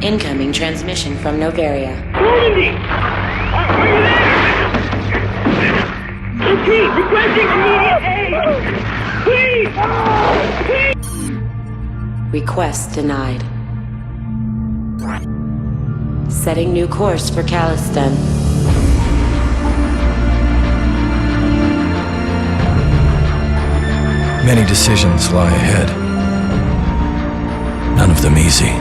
Incoming transmission from Noveria. Normandy! Are you there? Repeat, requesting immediate aid! Please! Request denied. Setting new course for Caliston. Many decisions lie ahead. None of them easy.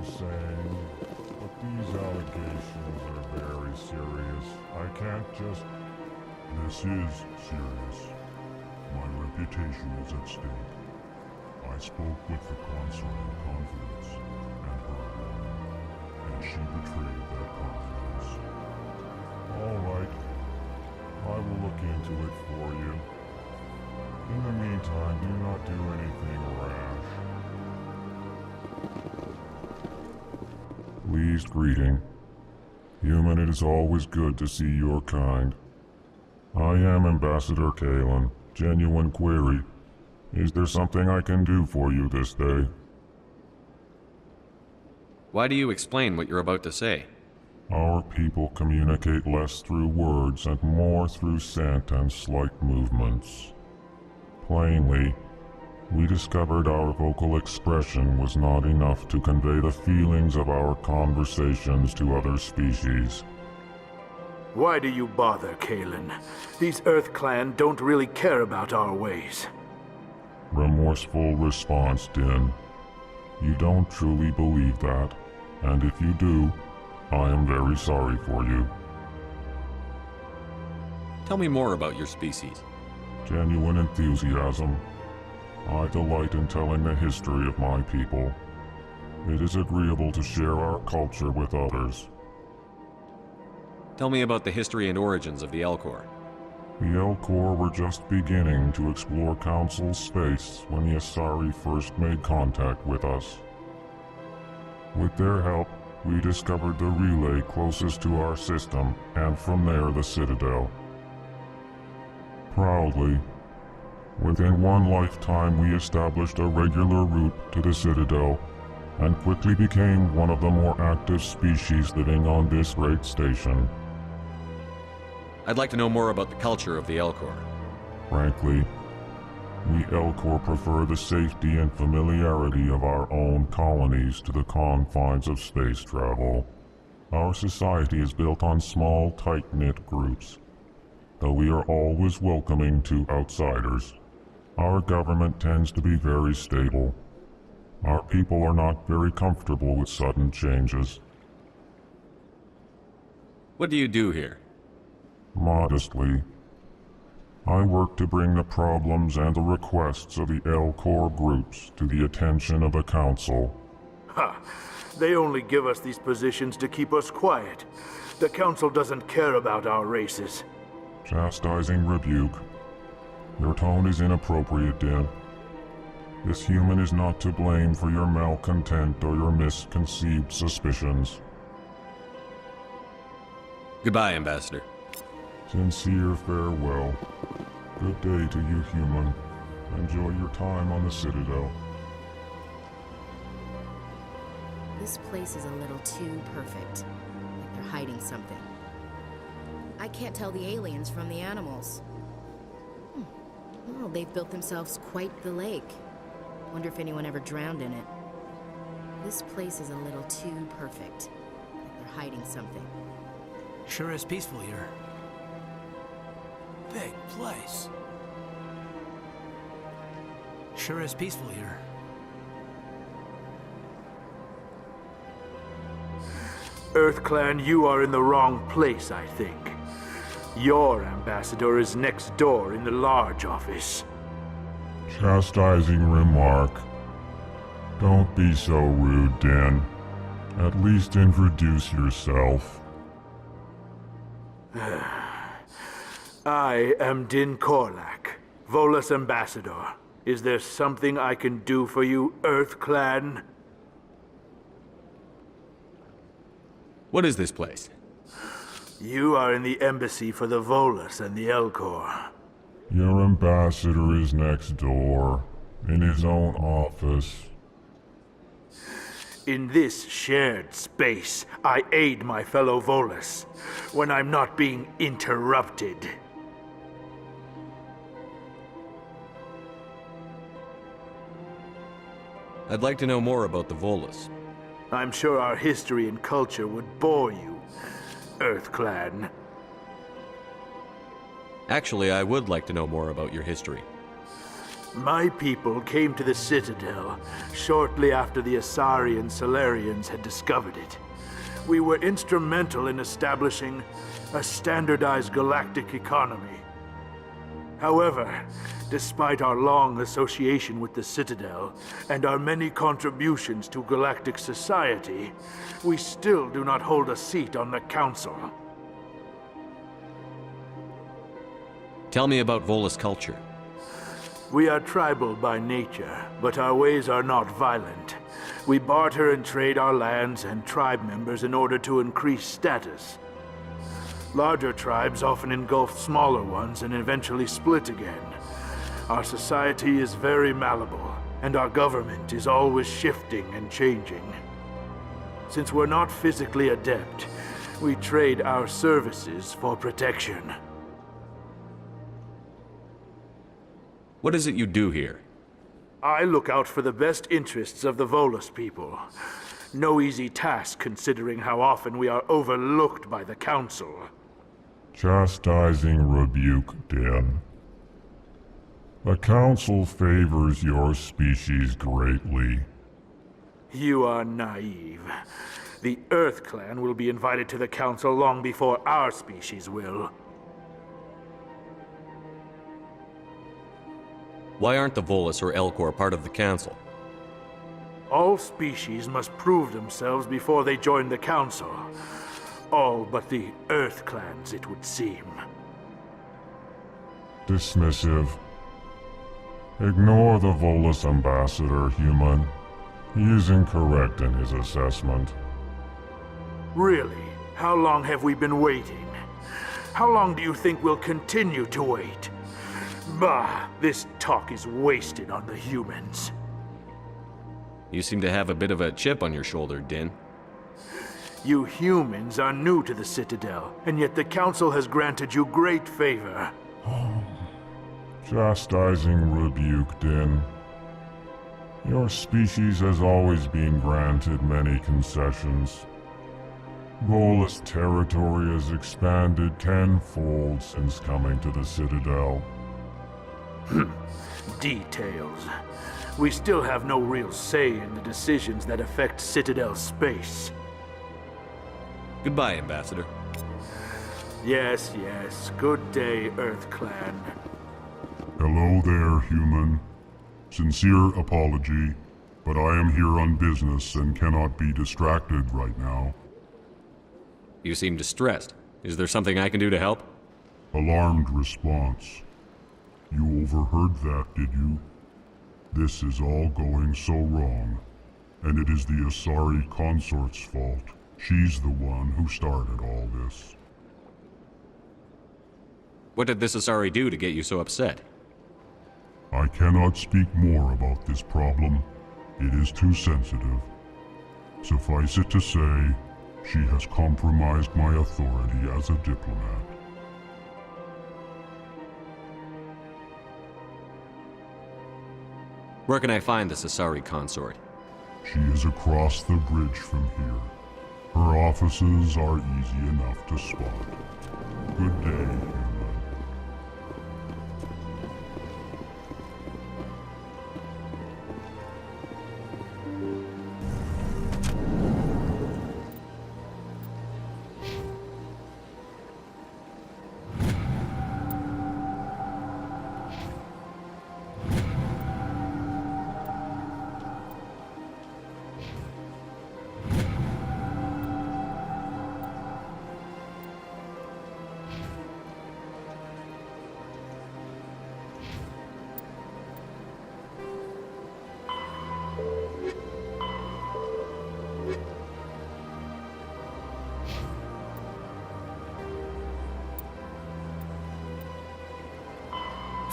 Saying, but these allegations are very serious. I can't just... This is serious. My reputation is at stake. I spoke with the consort in confidence, and her alone, and she betrayed that confidence. All right. I will look into it for you. In the meantime, do not do anything rash. Pleased greeting. Human, it is always good to see your kind. I am Ambassador Kalen. Genuine query. Is there something I can do for you this day? Why do you explain what you're about to say? Our people communicate less through words and more through scent and slight movements. Plainly, we discovered our vocal expression was not enough to convey the feelings of our conversations to other species. Why do you bother, Kalen? These Earth Clan don't really care about our ways. Remorseful response, Din. You don't truly believe that, and if you do, I am very sorry for you. Tell me more about your species. Genuine enthusiasm. I delight in telling the history of my people. It is agreeable to share our culture with others. Tell me about the history and origins of the Elcor. The Elcor were just beginning to explore Council space when the Asari first made contact with us. With their help, we discovered the relay closest to our system, and from there the Citadel. Proudly, within one lifetime we established a regular route to the Citadel, and quickly became one of the more active species living on this great station. I'd like to know more about the culture of the Elcor. Frankly, we Elcor prefer the safety and familiarity of our own colonies to the confines of space travel. Our society is built on small, tight-knit groups, though we are always welcoming to outsiders. Our government tends to be very stable. Our people are not very comfortable with sudden changes. What do you do here? Modestly, I work to bring the problems and the requests of the Elcor groups to the attention of the Council. Ha! They only give us these positions to keep us quiet. The Council doesn't care about our races. Chastising rebuke. Your tone is inappropriate, Din. This human is not to blame for your malcontent or your misconceived suspicions. Goodbye, Ambassador. Sincere farewell. Good day to you, human. Enjoy your time on the Citadel. This place is a little too perfect. Like they're hiding something. I can't tell the aliens from the animals. Well, they've built themselves quite the lake. Wonder if anyone ever drowned in it. This place is a little too perfect. Like they're hiding something. Sure is peaceful here. Big place. Sure is peaceful here. EarthClan, you are in the wrong place, I think. Your ambassador is next door in the large office. Chastising remark. Don't be so rude, Dan. At least introduce yourself. I am Din Korlak, Volus ambassador. Is there something I can do for you, EarthClan? What is this place? You are in the embassy for the Volus and the Elcor. Your ambassador is next door, in his own office. In this shared space, I aid my fellow Volus when I'm not being interrupted. I'd like to know more about the Volus. I'm sure our history and culture would bore you, EarthClan. Actually, I would like to know more about your history. My people came to the Citadel shortly after the Asari and Solarians had discovered it. We were instrumental in establishing a standardized galactic economy. However, despite our long association with the Citadel and our many contributions to galactic society, we still do not hold a seat on the Council. Tell me about Volus culture. We are tribal by nature, but our ways are not violent. We barter and trade our lands and tribe members in order to increase status. Larger tribes often engulf smaller ones and eventually split again. Our society is very malleable, and our government is always shifting and changing. Since we're not physically adept, we trade our services for protection. What is it you do here? I look out for the best interests of the Volus people. No easy task considering how often we are overlooked by the Council. Chastising rebuke, Dan. The Council favors your species greatly. You are naive. The EarthClan will be invited to the Council long before our species will. Why aren't the Volus or Elcor part of the Council? All species must prove themselves before they join the Council. All but the EarthClans, it would seem. Dismissive. Ignore the Volus ambassador, human. He is incorrect in his assessment. Really? How long have we been waiting? How long do you think we'll continue to wait? Bah, this talk is wasted on the humans. You seem to have a bit of a chip on your shoulder, Din. You humans are new to the Citadel, and yet the Council has granted you great favor. Chastising rebuke, Din. Your species has always been granted many concessions. Volus territory has expanded tenfold since coming to the Citadel. Details. We still have no real say in the decisions that affect Citadel space. Goodbye, Ambassador. Yes, yes. Good day, EarthClan. Hello there, human. Sincere apology, but I am here on business and cannot be distracted right now. You seem distressed. Is there something I can do to help? Alarmed response. You overheard that, did you? This is all going so wrong, and it is the Asari consort's fault. She's the one who started all this. What did this Asari do to get you so upset? I cannot speak more about this problem. It is too sensitive. Suffice it to say, she has compromised my authority as a diplomat. Where can I find this Asari consort? She is across the bridge from here. Her offices are easy enough to spot. Good day, human.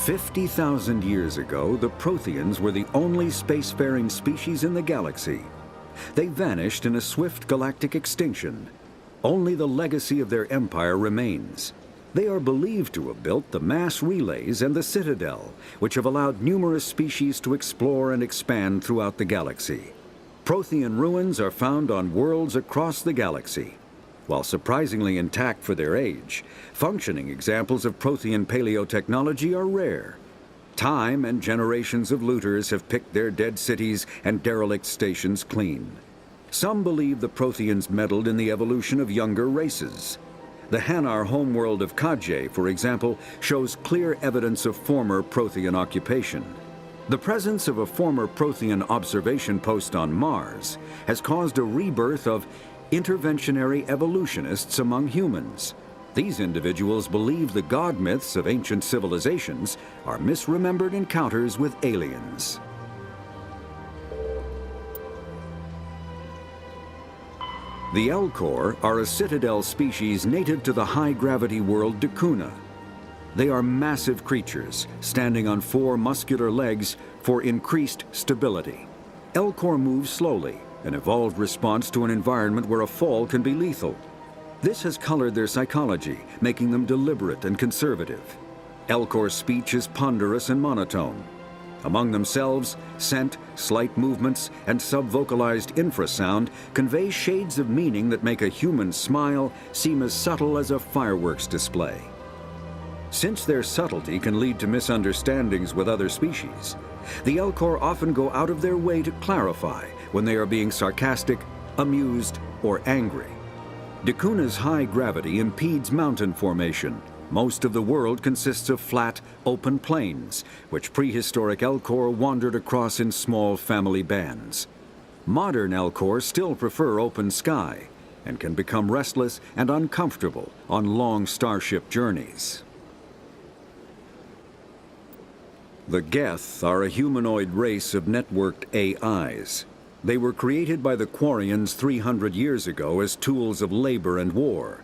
50,000 years ago, the Protheans were the only spacefaring species in the galaxy. They vanished in a swift galactic extinction. Only the legacy of their empire remains. They are believed to have built the mass relays and the Citadel, which have allowed numerous species to explore and expand throughout the galaxy. Prothean ruins are found on worlds across the galaxy. While surprisingly intact for their age, functioning examples of Prothean paleotechnology are rare. Time and generations of looters have picked their dead cities and derelict stations clean. Some believe the Protheans meddled in the evolution of younger races. The Hanar homeworld of Kadje, for example, shows clear evidence of former Prothean occupation. The presence of a former Prothean observation post on Mars has caused a rebirth of interventionary evolutionists among humans. These individuals believe the god myths of ancient civilizations are misremembered encounters with aliens. The Elcor are a Citadel species native to the high-gravity world Dakuna. They are massive creatures, standing on 4 muscular legs for increased stability. Elcor move slowly, an evolved response to an environment where a fall can be lethal. This has colored their psychology, making them deliberate and conservative. Elcor's speech is ponderous and monotone. Among themselves, scent, slight movements, and sub-vocalized infrasound convey shades of meaning that make a human smile seem as subtle as a fireworks display. Since their subtlety can lead to misunderstandings with other species, the Elcor often go out of their way to clarify when they are being sarcastic, amused, or angry. Dakuna's high gravity impedes mountain formation. Most of the world consists of flat, open plains, which prehistoric Elcor wandered across in small family bands. Modern Elcor still prefer open sky, and can become restless and uncomfortable on long starship journeys. The Geth are a humanoid race of networked AIs. They were created by the Quarians 300 years ago as tools of labor and war.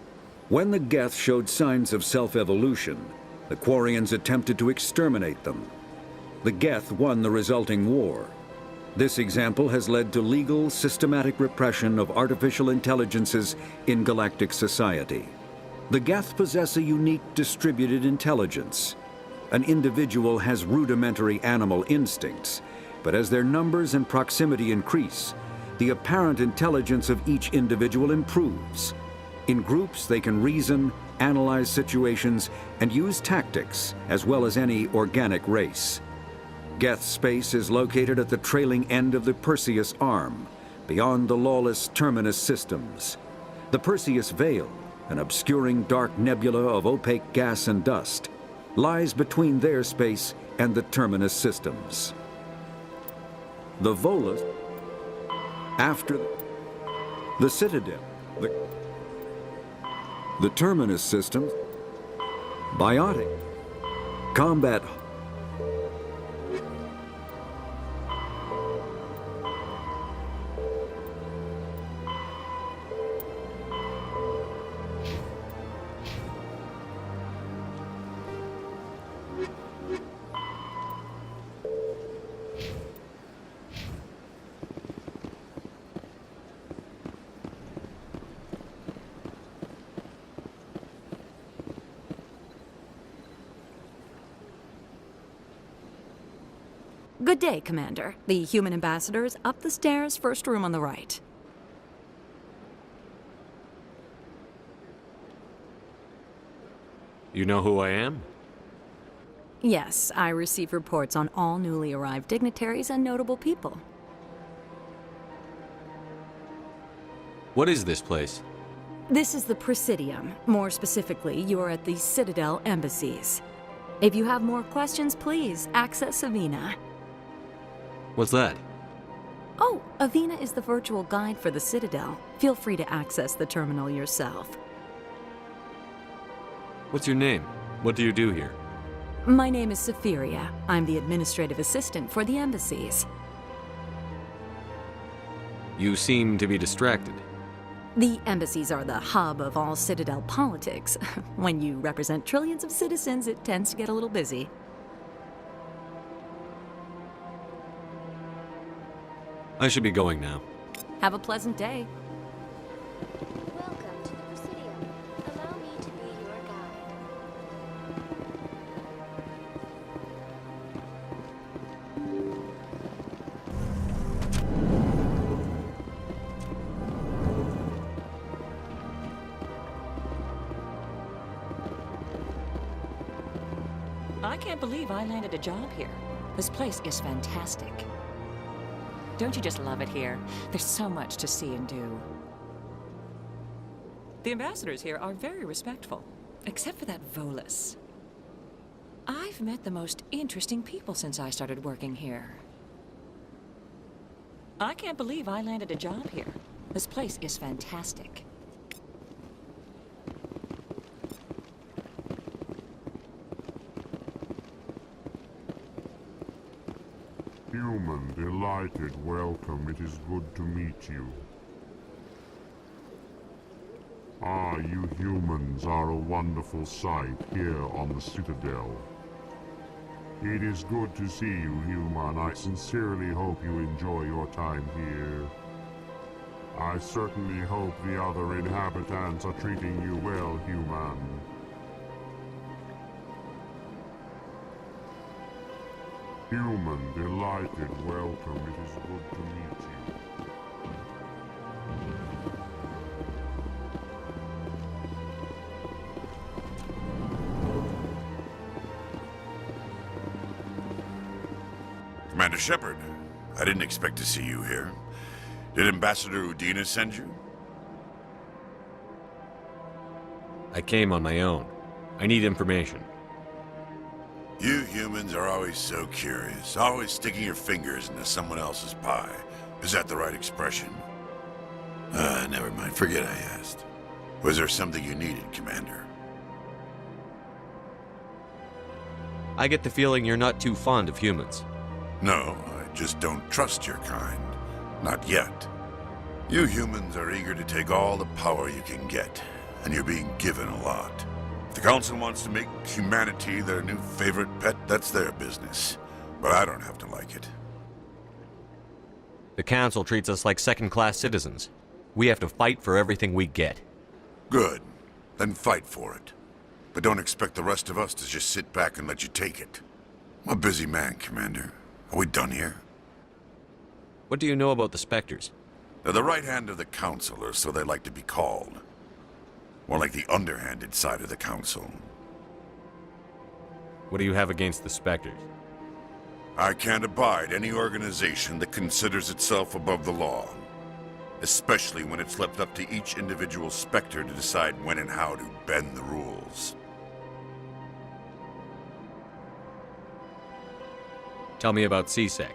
When the Geth showed signs of self-evolution, the Quarians attempted to exterminate them. The Geth won the resulting war. This example has led to legal, systematic repression of artificial intelligences in galactic society. The Geth possess a unique distributed intelligence. An individual has rudimentary animal instincts, but as their numbers and proximity increase, the apparent intelligence of each individual improves. In groups, they can reason, analyze situations, and use tactics, as well as any organic race. Geth space is located at the trailing end of the Perseus Arm, beyond the lawless Terminus systems. The Perseus Veil, an obscuring dark nebula of opaque gas and dust, lies between their space and the Terminus systems. The Volus, after the Citadel, the Terminus system, biotic, combat, Good day, Commander. The human ambassador is up the stairs, first room on the right. You know who I am? Yes, I receive reports on all newly arrived dignitaries and notable people. What is this place? This is the Presidium. More specifically, you are at the Citadel embassies. If you have more questions, please access Avena. What's that? Oh, Avena is the virtual guide for the Citadel. Feel free to access the terminal yourself. What's your name? What do you do here? My name is Safiria. I'm the administrative assistant for the embassies. You seem to be distracted. The embassies are the hub of all Citadel politics. When you represent trillions of citizens, it tends to get a little busy. I should be going now. Have a pleasant day. Welcome to the Presidium. Allow me to be your guide. I can't believe I landed a job here. This place is fantastic. Don't you just love it here? There's so much to see and do. The ambassadors here are very respectful, except for that Volus. I've met the most interesting people since I started working here. I can't believe I landed a job here. This place is fantastic. Human, delighted, welcome. It is good to meet you. Ah, you humans are a wonderful sight here on the Citadel. It is good to see you, human. I sincerely hope you enjoy your time here. I certainly hope the other inhabitants are treating you well, human. Human, delighted, welcome. It is good to meet you. Commander Shepard, I didn't expect to see you here. Did Ambassador Udina send you? I came on my own. I need information. You humans are always so curious, always sticking your fingers into someone else's pie. Is that the right expression? Never mind. Forget I asked. Was there something you needed, Commander? I get the feeling you're not too fond of humans. No, I just don't trust your kind. Not yet. You humans are eager to take all the power you can get, and you're being given a lot. If the Council wants to make humanity their new favorite pet, that's their business. But I don't have to like it. The Council treats us like second-class citizens. We have to fight for everything we get. Good. Then fight for it. But don't expect the rest of us to just sit back and let you take it. I'm a busy man, Commander. Are we done here? What do you know about the Spectres? They're the right hand of the Council, or so they like to be called. More like the underhanded side of the Council. What do you have against the Spectres? I can't abide any organization that considers itself above the law. Especially when it's left up to each individual Spectre to decide when and how to bend the rules. Tell me about CSEC.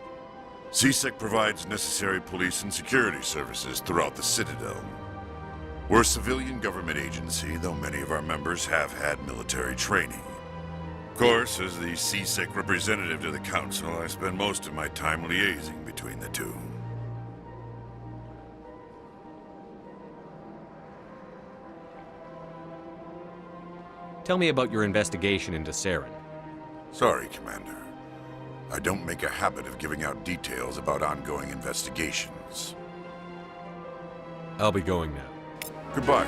CSEC provides necessary police and security services throughout the Citadel. We're a civilian government agency, though many of our members have had military training. Of course, as the CSEC representative to the Council, I spend most of my time liaising between the two. Tell me about your investigation into Saren. Sorry, Commander. I don't make a habit of giving out details about ongoing investigations. I'll be going now. Goodbye.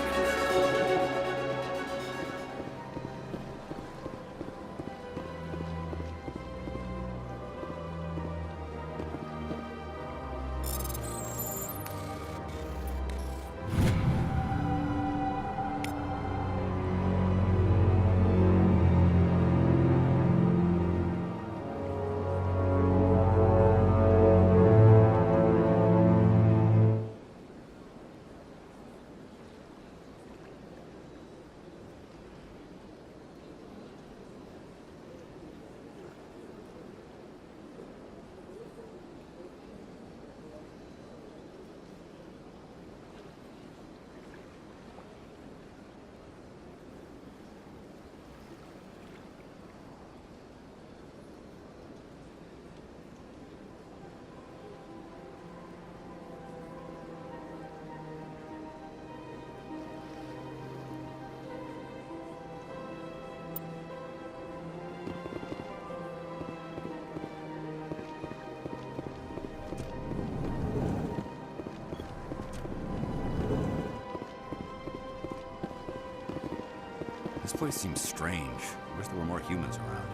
place seems strange. I wish there were more humans around.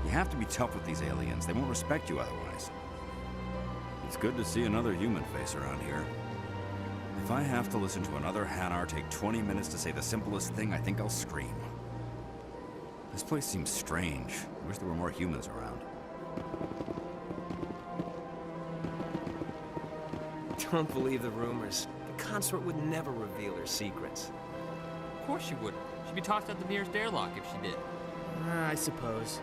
You have to be tough with these aliens. They won't respect you otherwise. It's good to see another human face around here. If I have to listen to another Hanar take 20 minutes to say the simplest thing, I think I'll scream. This place seems strange. I wish there were more humans around. Don't believe the rumors. The consort would never reveal her secrets. Of course she wouldn't. She'd be tossed out the nearest airlock if she did. I suppose.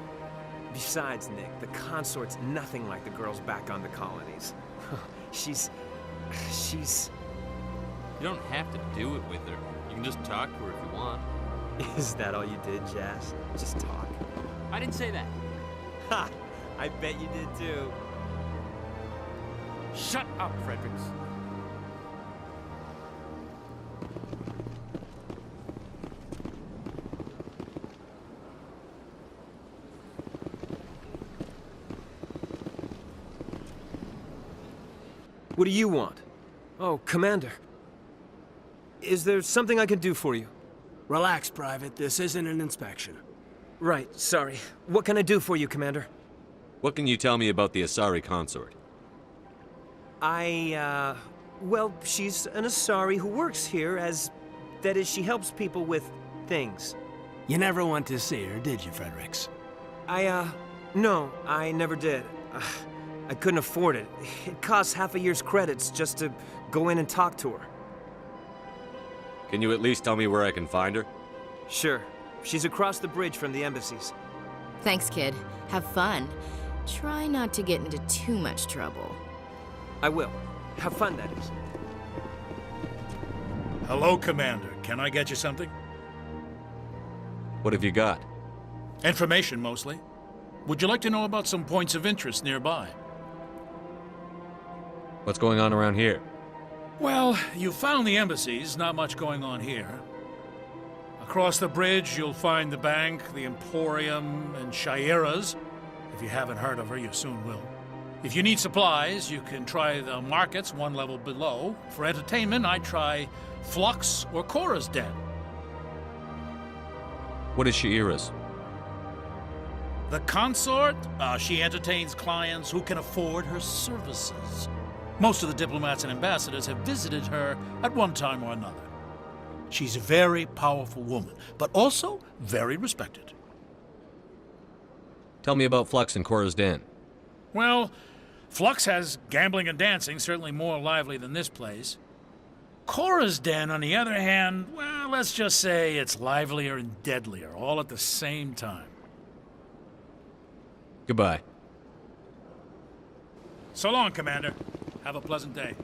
Besides, Nick, the consort's nothing like the girls back on the colonies. she's... You don't have to do it with her. You can just talk to her if you want. Is that all you did, Jazz? Just talk? I didn't say that. Ha! I bet you did too. Shut up, Fredericks. What do you want? Oh, Commander. Is there something I can do for you? Relax, Private. This isn't an inspection. Right, sorry. What can I do for you, Commander? What can you tell me about the Asari consort? Well, she's an Asari who works here as... That is, she helps people with things. You never went to see her, did you, Fredericks? No, I never did. I couldn't afford it. It costs half a year's credits just to go in and talk to her. Can you at least tell me where I can find her? Sure. She's across the bridge from the embassies. Thanks, kid. Have fun. Try not to get into too much trouble. I will. Have fun, that is. Hello, Commander. Can I get you something? What have you got? Information, mostly. Would you like to know about some points of interest nearby? What's going on around here? Well, you found the embassies, not much going on here. Across the bridge, you'll find the bank, the Emporium, and Shaira's. If you haven't heard of her, you soon will. If you need supplies, you can try the markets one level below. For entertainment, I'd try Flux or Cora's Den. What is Shaira's? The consort? She entertains clients who can afford her services. Most of the diplomats and ambassadors have visited her at one time or another. She's a very powerful woman, but also very respected. Tell me about Flux and Cora's Den. Well, Flux has gambling and dancing, certainly more lively than this place. Cora's Den, on the other hand, well, let's just say it's livelier and deadlier, all at the same time. Goodbye. So long, Commander. Have a pleasant day.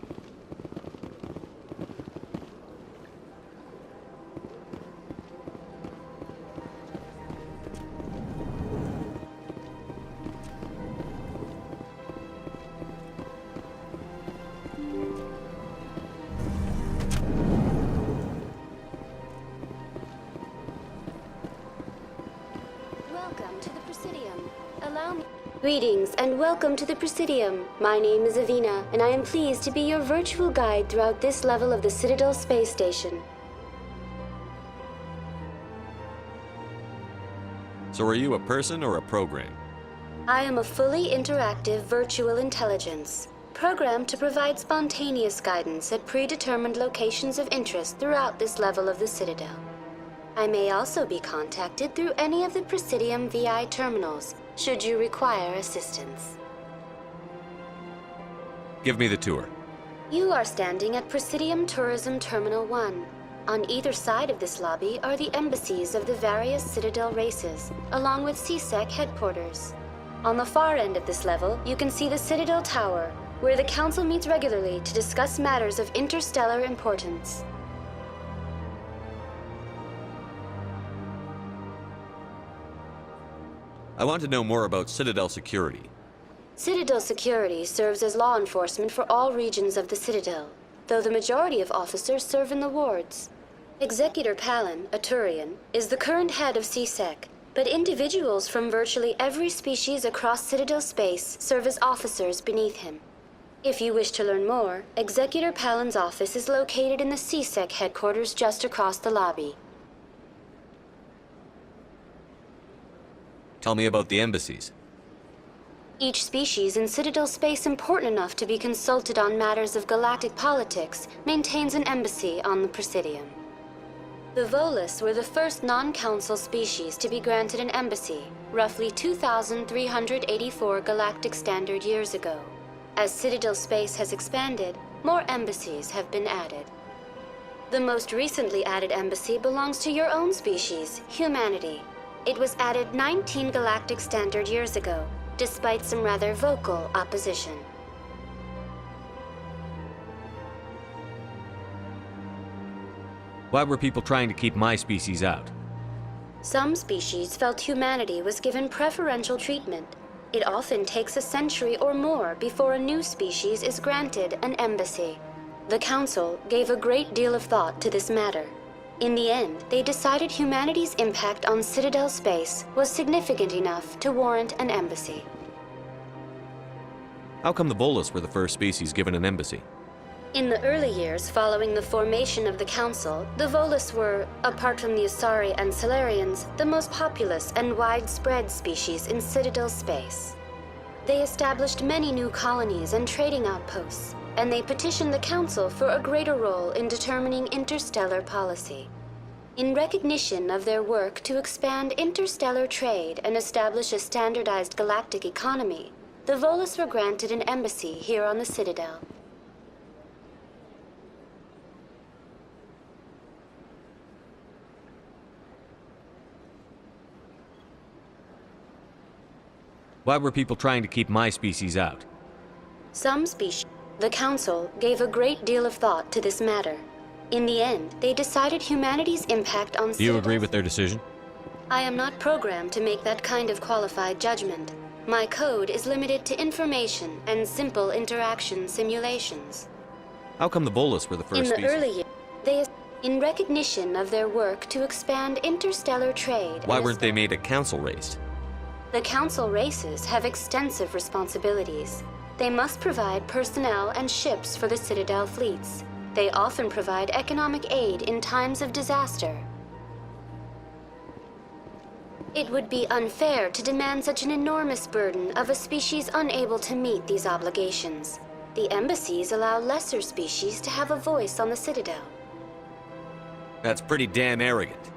Welcome to the Presidium. Allow me... Greetings and welcome to the Presidium. My name is Avina, and I am pleased to be your virtual guide throughout this level of the Citadel Space Station. So are you a person or a program? I am a fully interactive virtual intelligence, programmed to provide spontaneous guidance at predetermined locations of interest throughout this level of the Citadel. I may also be contacted through any of the Presidium VI terminals, should you require assistance. Give me the tour. You are standing at Presidium Tourism Terminal 1. On either side of this lobby are the embassies of the various Citadel races, along with CSEC headquarters. On the far end of this level, you can see the Citadel Tower, where the Council meets regularly to discuss matters of interstellar importance. I want to know more about Citadel security. Citadel security serves as law enforcement for all regions of the Citadel, though the majority of officers serve in the wards. Executor Palin, a Turian, is the current head of CSEC, but individuals from virtually every species across Citadel space serve as officers beneath him. If you wish to learn more, Executor Palin's office is located in the CSEC headquarters just across the lobby. Tell me about the embassies. Each species in Citadel space important enough to be consulted on matters of galactic politics maintains an embassy on the Presidium. The Volus were the first non-council species to be granted an embassy, roughly 2,384 galactic standard years ago. As Citadel space has expanded, more embassies have been added. The most recently added embassy belongs to your own species, humanity. It was added 19 galactic standard years ago, despite some rather vocal opposition. Why were people trying to keep my species out? Some species felt humanity was given preferential treatment. It often takes a century or more before a new species is granted an embassy. The Council gave a great deal of thought to this matter. In the end, they decided humanity's impact on Citadel space was significant enough to warrant an embassy. How come the Volus were the first species given an embassy? In the early years following the formation of the Council, the Volus were, apart from the Asari and Salarians, the most populous and widespread species in Citadel space. They established many new colonies and trading outposts, and they petitioned the Council for a greater role in determining interstellar policy. In recognition of their work to expand interstellar trade and establish a standardized galactic economy, the Volus were granted an embassy here on the Citadel. Why were people trying to keep my species out? Some species. The Council gave a great deal of thought to this matter. In the end, they decided humanity's impact on Do you agree with their decision? I am not programmed to make that kind of qualified judgment. My code is limited to information and simple interaction simulations. How come the Volus were the first In the species? early years, in recognition of their work to expand interstellar trade. Why weren't they made a council race? The Council races have extensive responsibilities. They must provide personnel and ships for the Citadel fleets. They often provide economic aid in times of disaster. It would be unfair to demand such an enormous burden of a species unable to meet these obligations. The embassies allow lesser species to have a voice on the Citadel. That's pretty damn arrogant.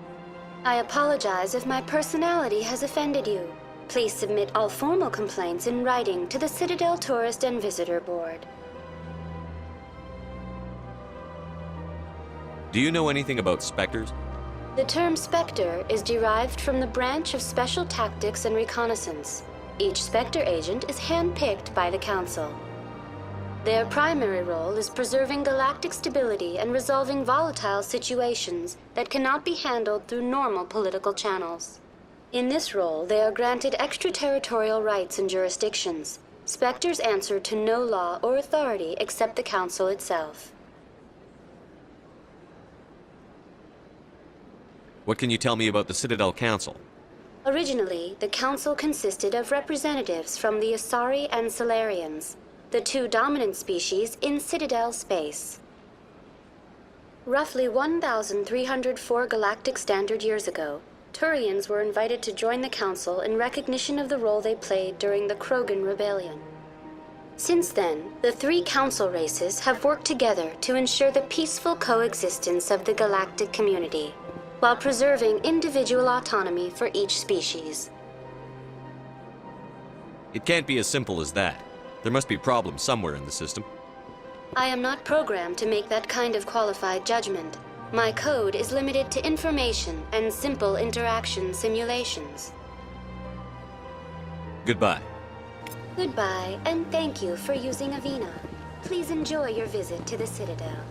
I apologize if my personality has offended you. Please submit all formal complaints in writing to the Citadel Tourist and Visitor Board. Do you know anything about Spectres? The term Spectre is derived from the branch of Special Tactics and Reconnaissance. Each Spectre agent is handpicked by the Council. Their primary role is preserving galactic stability and resolving volatile situations that cannot be handled through normal political channels. In this role, they are granted extraterritorial rights and jurisdictions. Spectres answer to no law or authority except the Council itself. What can you tell me about the Citadel Council? Originally, the Council consisted of representatives from the Asari and Salarians, the two dominant species in Citadel space. Roughly 1,304 galactic standard years ago, Turians were invited to join the Council in recognition of the role they played during the Krogan Rebellion. Since then, the three Council races have worked together to ensure the peaceful coexistence of the galactic community, while preserving individual autonomy for each species. It can't be as simple as that. There must be problems somewhere in the system. I am not programmed to make that kind of qualified judgment. My code is limited to information and simple interaction simulations. Goodbye. Goodbye, and thank you for using Avina. Please enjoy your visit to the Citadel.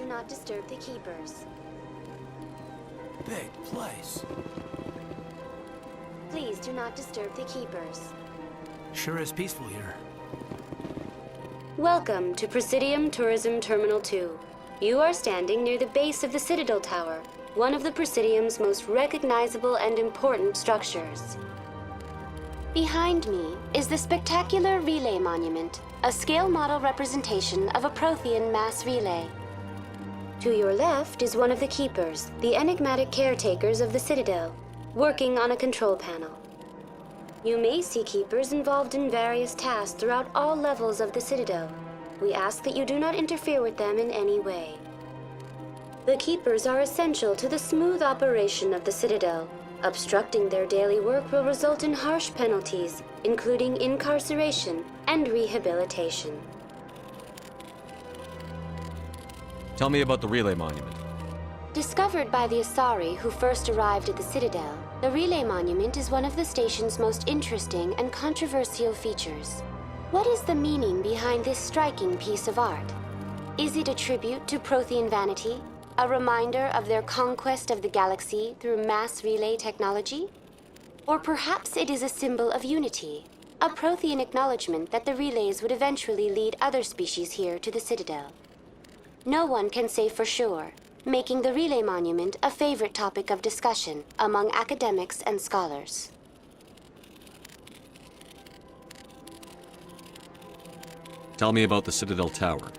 do not disturb the keepers. Big place. Please do not disturb the keepers. Sure is peaceful here. Welcome to Presidium Tourism Terminal 2. You are standing near the base of the Citadel Tower, one of the Presidium's most recognizable and important structures. Behind me is the spectacular Relay Monument, a scale model representation of a Prothean mass relay. To your left is one of the Keepers, the enigmatic caretakers of the Citadel, working on a control panel. You may see Keepers involved in various tasks throughout all levels of the Citadel. We ask that you do not interfere with them in any way. The Keepers are essential to the smooth operation of the Citadel. Obstructing their daily work will result in harsh penalties, including incarceration and rehabilitation. Tell me about the Relay Monument. Discovered by the Asari who first arrived at the Citadel, the Relay Monument is one of the station's most interesting and controversial features. What is the meaning behind this striking piece of art? Is it a tribute to Prothean vanity? A reminder of their conquest of the galaxy through mass relay technology? Or perhaps it is a symbol of unity, a Prothean acknowledgement that the relays would eventually lead other species here to the Citadel. No one can say for sure, making the Relay Monument a favorite topic of discussion among academics and scholars. Tell me about the Citadel Tower.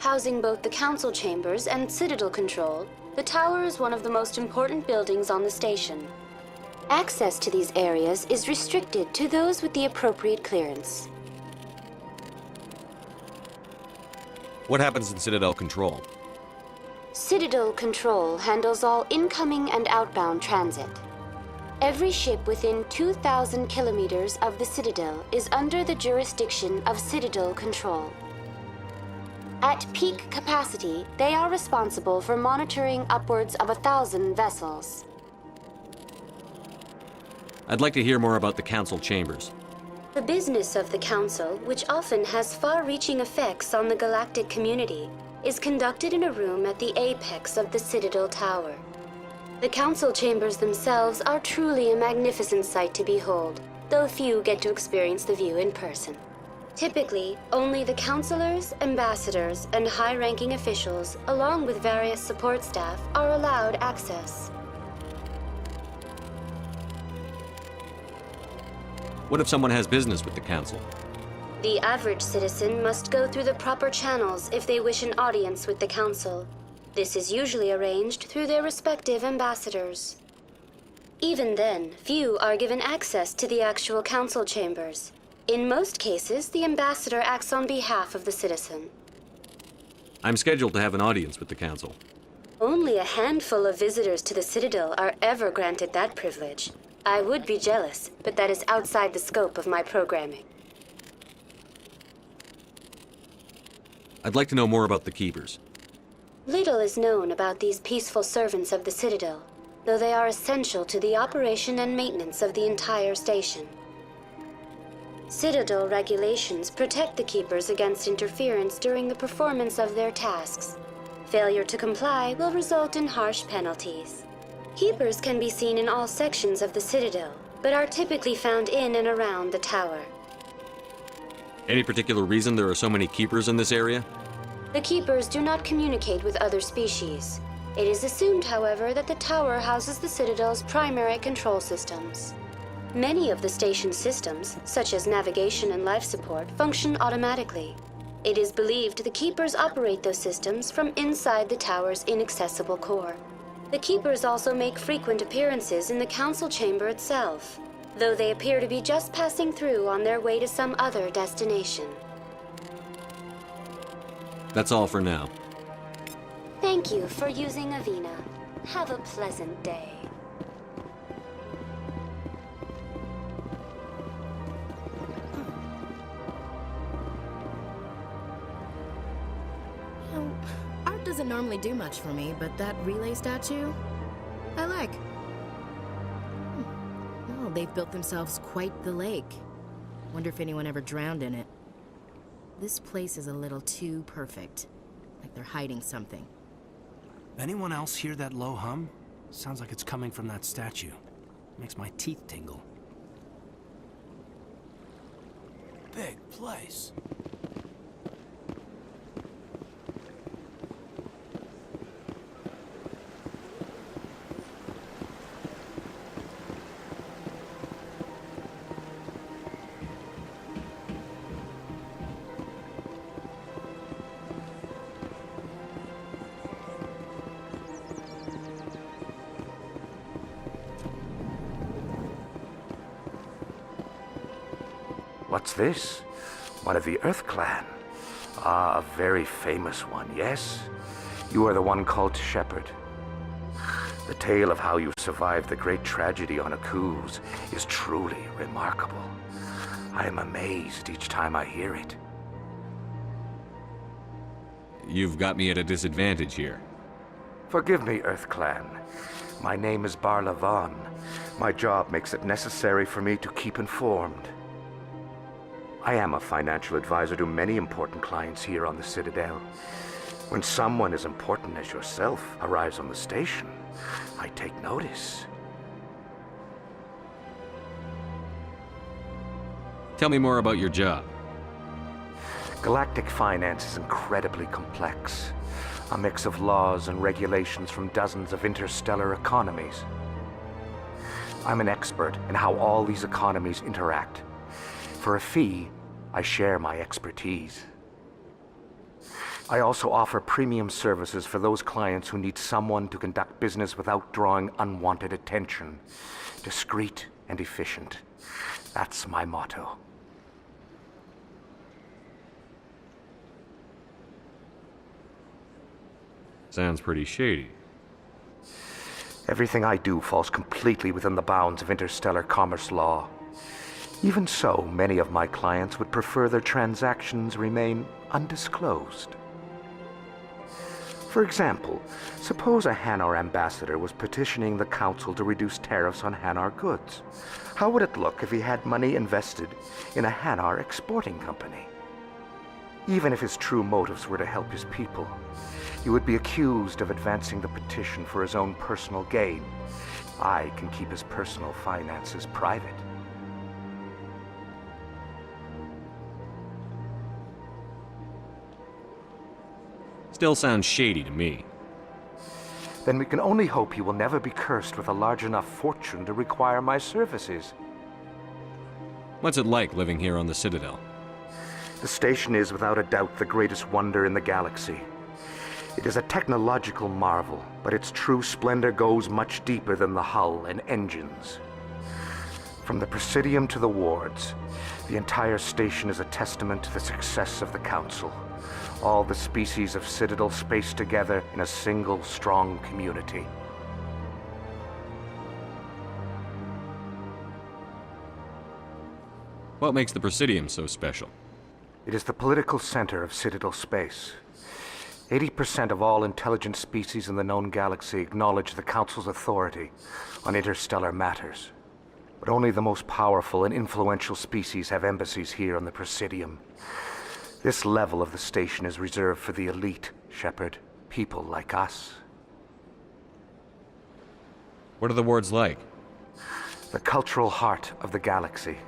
Housing both the council chambers and Citadel control, the tower is one of the most important buildings on the station. Access to these areas is restricted to those with the appropriate clearance. What happens in Citadel Control? Citadel Control handles all incoming and outbound transit. Every ship within 2,000 kilometers of the Citadel is under the jurisdiction of Citadel Control. At peak capacity, they are responsible for monitoring upwards of 1,000 vessels. I'd like to hear more about the Council Chambers. The business of the Council, which often has far-reaching effects on the galactic community, is conducted in a room at the apex of the Citadel Tower. The Council Chambers themselves are truly a magnificent sight to behold, though few get to experience the view in person. Typically, only the councilors, ambassadors, and high-ranking officials, along with various support staff, are allowed access. What if someone has business with the Council? The average citizen must go through the proper channels if they wish an audience with the Council. This is usually arranged through their respective ambassadors. Even then, few are given access to the actual Council chambers. In most cases, the ambassador acts on behalf of the citizen. I'm scheduled to have an audience with the Council. Only a handful of visitors to the Citadel are ever granted that privilege. I would be jealous, but that is outside the scope of my programming. I'd like to know more about the Keepers. Little is known about these peaceful servants of the Citadel, though they are essential to the operation and maintenance of the entire station. Citadel regulations protect the Keepers against interference during the performance of their tasks. Failure to comply will result in harsh penalties. Keepers can be seen in all sections of the Citadel, but are typically found in and around the tower. Any particular reason there are so many Keepers in this area? The Keepers do not communicate with other species. It is assumed, however, that the tower houses the Citadel's primary control systems. Many of the station's systems, such as navigation and life support, function automatically. It is believed the Keepers operate those systems from inside the tower's inaccessible core. The Keepers also make frequent appearances in the Council chamber itself, though they appear to be just passing through on their way to some other destination. That's all for now. Thank you for using Avina. Have a pleasant day. Art doesn't normally do much for me, but that relay statue, I like. Well, they've built themselves quite the lake. Wonder if anyone ever drowned in it. This place is a little too perfect, like they're hiding something. Anyone else hear that low hum? Sounds like it's coming from that statue. Makes my teeth tingle. Big place. What's this? One of the Earth Clan. Ah, a very famous one, yes? You are the one called Shepard. The tale of how you survived the great tragedy on Akuz is truly remarkable. I am amazed each time I hear it. You've got me at a disadvantage here. Forgive me, Earth Clan. My name is Barla Vaughn. My job makes it necessary for me to keep informed. I am a financial advisor to many important clients here on the Citadel. When someone as important as yourself arrives on the station, I take notice. Tell me more about your job. Galactic finance is incredibly complex. A mix of laws and regulations from dozens of interstellar economies. I'm an expert in how all these economies interact. For a fee, I share my expertise. I also offer premium services for those clients who need someone to conduct business without drawing unwanted attention. Discreet and efficient. That's my motto. Sounds pretty shady. Everything I do falls completely within the bounds of interstellar commerce law. Even so, many of my clients would prefer their transactions remain undisclosed. For example, suppose a Hanar ambassador was petitioning the council to reduce tariffs on Hanar goods. How would it look if he had money invested in a Hanar exporting company? Even if his true motives were to help his people, he would be accused of advancing the petition for his own personal gain. I can keep his personal finances private. Still sounds shady to me. Then we can only hope you will never be cursed with a large enough fortune to require my services. What's it like living here on the Citadel? The station is without a doubt the greatest wonder in the galaxy. It is a technological marvel, but its true splendor goes much deeper than the hull and engines. From the Presidium to the wards, the entire station is a testament to the success of the Council. All the species of Citadel spaced together in a single strong community. What makes the Presidium so special? It is the political center of Citadel space. 80% of all intelligent species in the known galaxy acknowledge the Council's authority on interstellar matters. But only the most powerful and influential species have embassies here on the Presidium. This level of the station is reserved for the elite, Shepard. People like us. What are the wards like? The cultural heart of the galaxy.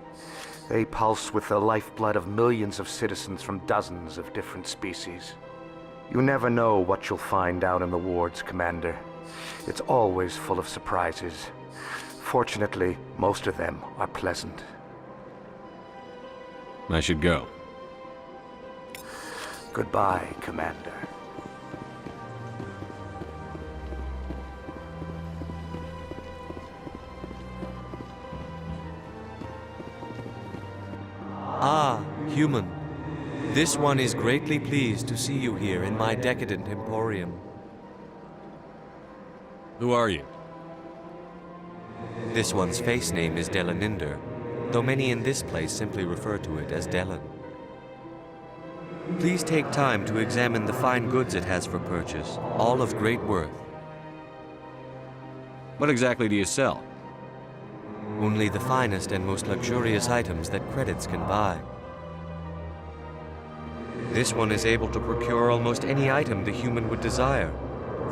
They pulse with the lifeblood of millions of citizens from dozens of different species. You never know what you'll find out in the wards, Commander. It's always full of surprises. Fortunately, most of them are pleasant. I should go. Goodbye, Commander. Ah, human. This one is greatly pleased to see you here in my decadent emporium. Who are you? This one's face name is Delaninder, though many in this place simply refer to it as Delan. Please take time to examine the fine goods it has for purchase, all of great worth. What exactly do you sell? Only the finest and most luxurious items that credits can buy. This one is able to procure almost any item the human would desire,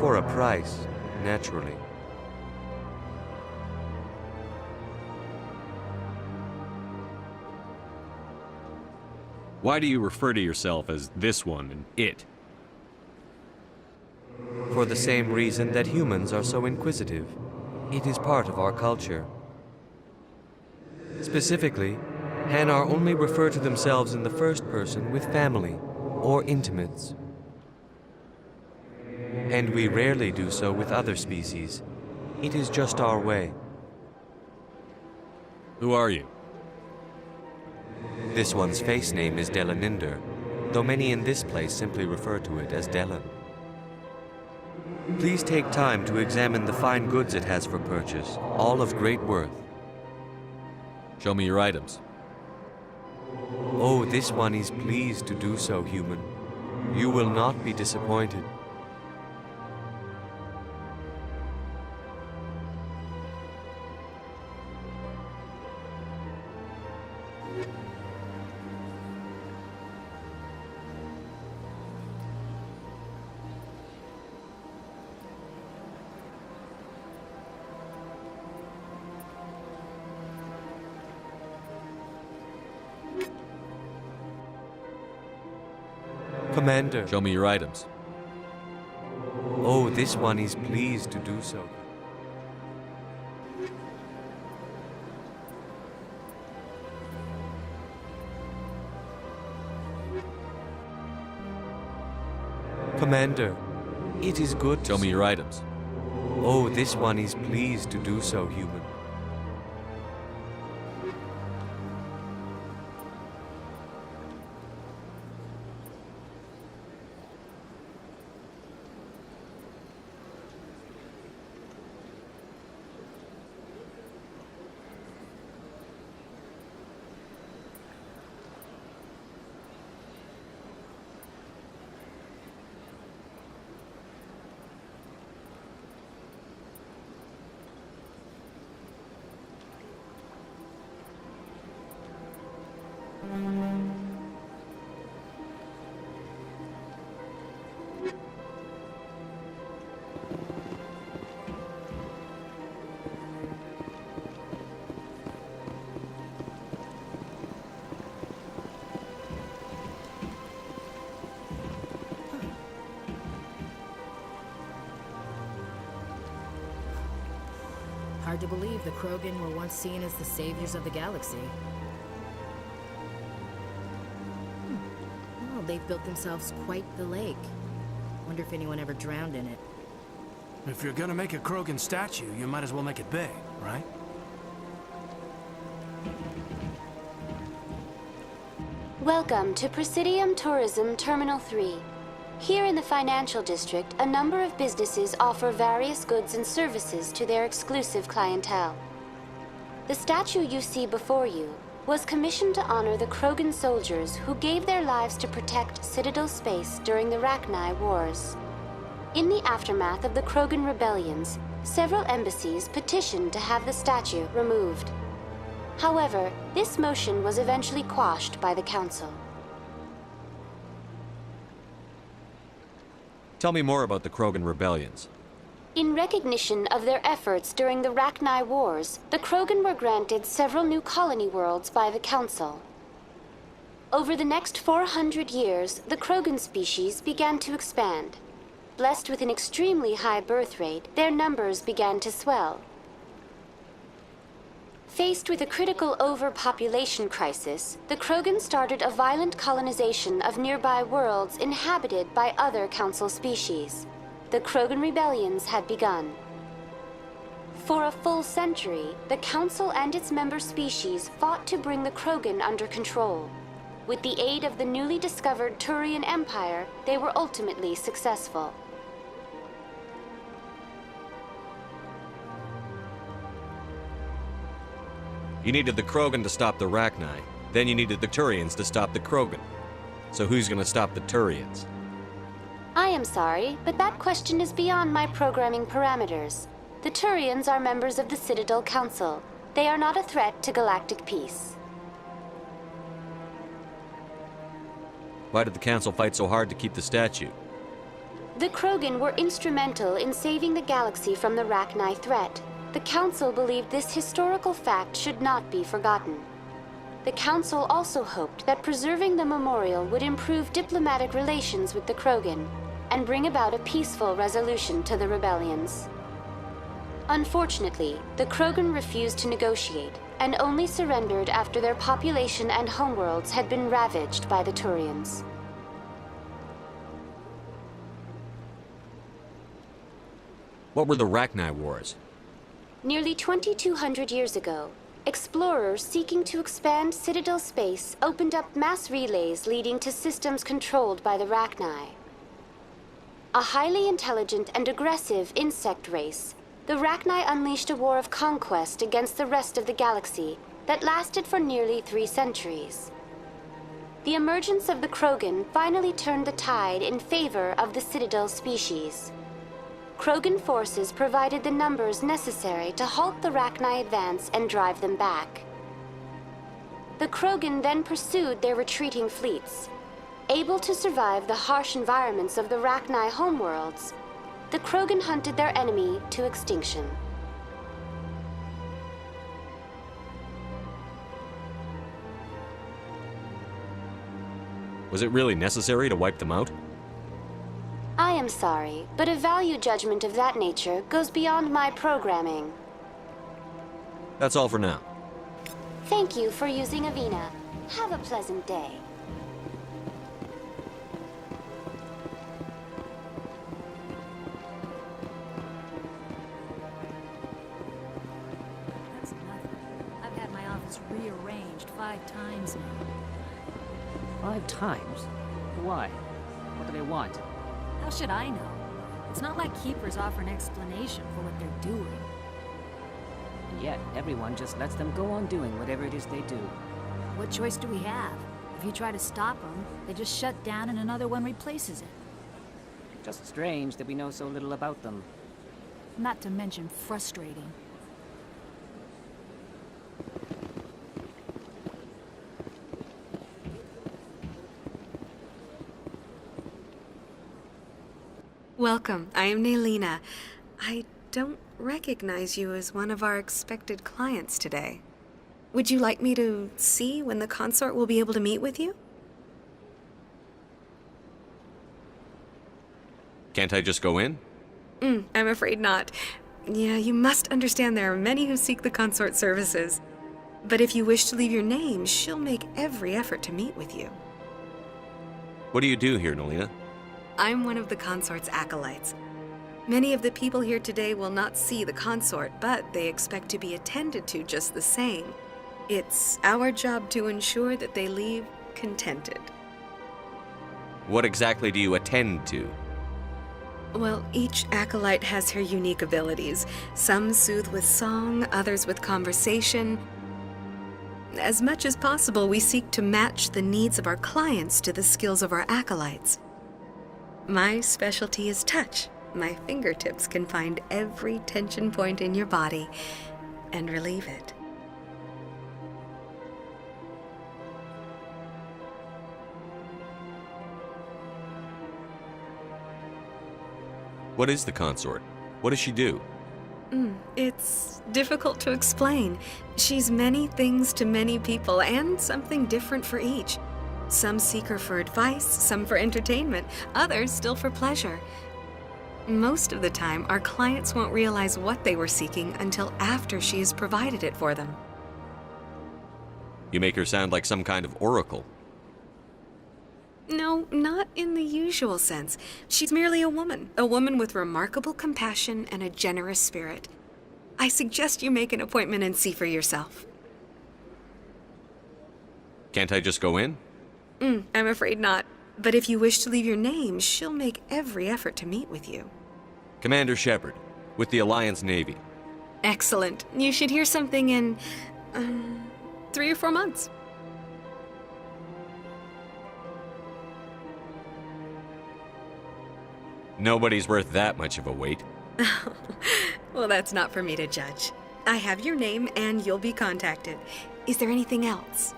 For a price, naturally. Why do you refer to yourself as this one and it? For the same reason that humans are so inquisitive. It is part of our culture. Specifically, Hanar only refer to themselves in the first person with family or intimates. And we rarely do so with other species. It is just our way. Who are you? This one's face name is Delaninder, though many in this place simply refer to it as Delan. Please take time to examine the fine goods it has for purchase, all of great worth. Show me your items. Oh, this one is pleased to do so, human. You will not be disappointed. Commander. Show me your items. Oh, this one is pleased to do so. Commander, it is good to Show me your items. Oh, this one is pleased to do so, human. Hard to believe the Krogan were once seen as the saviors of the galaxy. Well, they've built themselves quite the lake. Wonder if anyone ever drowned in it. If you're gonna make a Krogan statue, you might as well make it big, right? Welcome to Presidium Tourism Terminal 3. Here in the financial district, a number of businesses offer various goods and services to their exclusive clientele. The statue you see before you was commissioned to honor the Krogan soldiers who gave their lives to protect Citadel space during the Rachni Wars. In the aftermath of the Krogan rebellions, several embassies petitioned to have the statue removed. However, this motion was eventually quashed by the Council. Tell me more about the Krogan rebellions. In recognition of their efforts during the Rachni Wars, the Krogan were granted several new colony worlds by the Council. Over the next 400 years, the Krogan species began to expand. Blessed with an extremely high birth rate, their numbers began to swell. Faced with a critical overpopulation crisis, the Krogan started a violent colonization of nearby worlds inhabited by other Council species. The Krogan rebellions had begun. For a full century, the Council and its member species fought to bring the Krogan under control. With the aid of the newly discovered Turian Empire, they were ultimately successful. You needed the Krogan to stop the Rachni. Then you needed the Turians to stop the Krogan. So who's gonna stop the Turians? I am sorry, but that question is beyond my programming parameters. The Turians are members of the Citadel Council. They are not a threat to galactic peace. Why did the Council fight so hard to keep the statue? The Krogan were instrumental in saving the galaxy from the Rachni threat. The Council believed this historical fact should not be forgotten. The Council also hoped that preserving the memorial would improve diplomatic relations with the Krogan and bring about a peaceful resolution to the rebellions. Unfortunately, the Krogan refused to negotiate and only surrendered after their population and homeworlds had been ravaged by the Turians. What were the Rachni Wars? Nearly 2,200 years ago, explorers seeking to expand Citadel space opened up mass relays leading to systems controlled by the Rachni. A highly intelligent and aggressive insect race, the Rachni unleashed a war of conquest against the rest of the galaxy that lasted for nearly 3 centuries. The emergence of the Krogan finally turned the tide in favor of the Citadel species. Krogan forces provided the numbers necessary to halt the Rachni advance and drive them back. The Krogan then pursued their retreating fleets. Able to survive the harsh environments of the Rachni homeworlds, the Krogan hunted their enemy to extinction. Was it really necessary to wipe them out? I am sorry, but a value judgment of that nature goes beyond my programming. That's all for now. Thank you for using Avina. Have a pleasant day. That's nothing. I've had my office rearranged 5 times now. 5 times? Why? What do they want? How should I know? It's not like Keepers offer an explanation for what they're doing. And yet, everyone just lets them go on doing whatever it is they do. What choice do we have? If you try to stop them, they just shut down and another one replaces it. Just strange that we know so little about them. Not to mention frustrating. Welcome. I am Naylina. I don't recognize you as one of our expected clients today. Would you like me to see when the consort will be able to meet with you? Can't I just go in? I'm afraid not. Yeah, you must understand there are many who seek the consort services. But if you wish to leave your name, she'll make every effort to meet with you. What do you do here, Naylina? I'm one of the consort's acolytes. Many of the people here today will not see the consort, but they expect to be attended to just the same. It's our job to ensure that they leave contented. What exactly do you attend to? Well, each acolyte has her unique abilities. Some soothe with song, others with conversation. As much as possible, we seek to match the needs of our clients to the skills of our acolytes. My specialty is touch. My fingertips can find every tension point in your body and relieve it. What is the consort? What does she do? It's difficult to explain. She's many things to many people and something different for each. Some seek her for advice, some for entertainment, others still for pleasure. Most of the time, our clients won't realize what they were seeking until after she has provided it for them. You make her sound like some kind of oracle. No, not in the usual sense. She's merely a woman with remarkable compassion and a generous spirit. I suggest you make an appointment and see for yourself. Can't I just go in? I'm afraid not. But if you wish to leave your name, she'll make every effort to meet with you. Commander Shepard, with the Alliance Navy. Excellent. You should hear something in 3 or 4 months. Nobody's worth that much of a wait. Well, that's not for me to judge. I have your name and you'll be contacted. Is there anything else?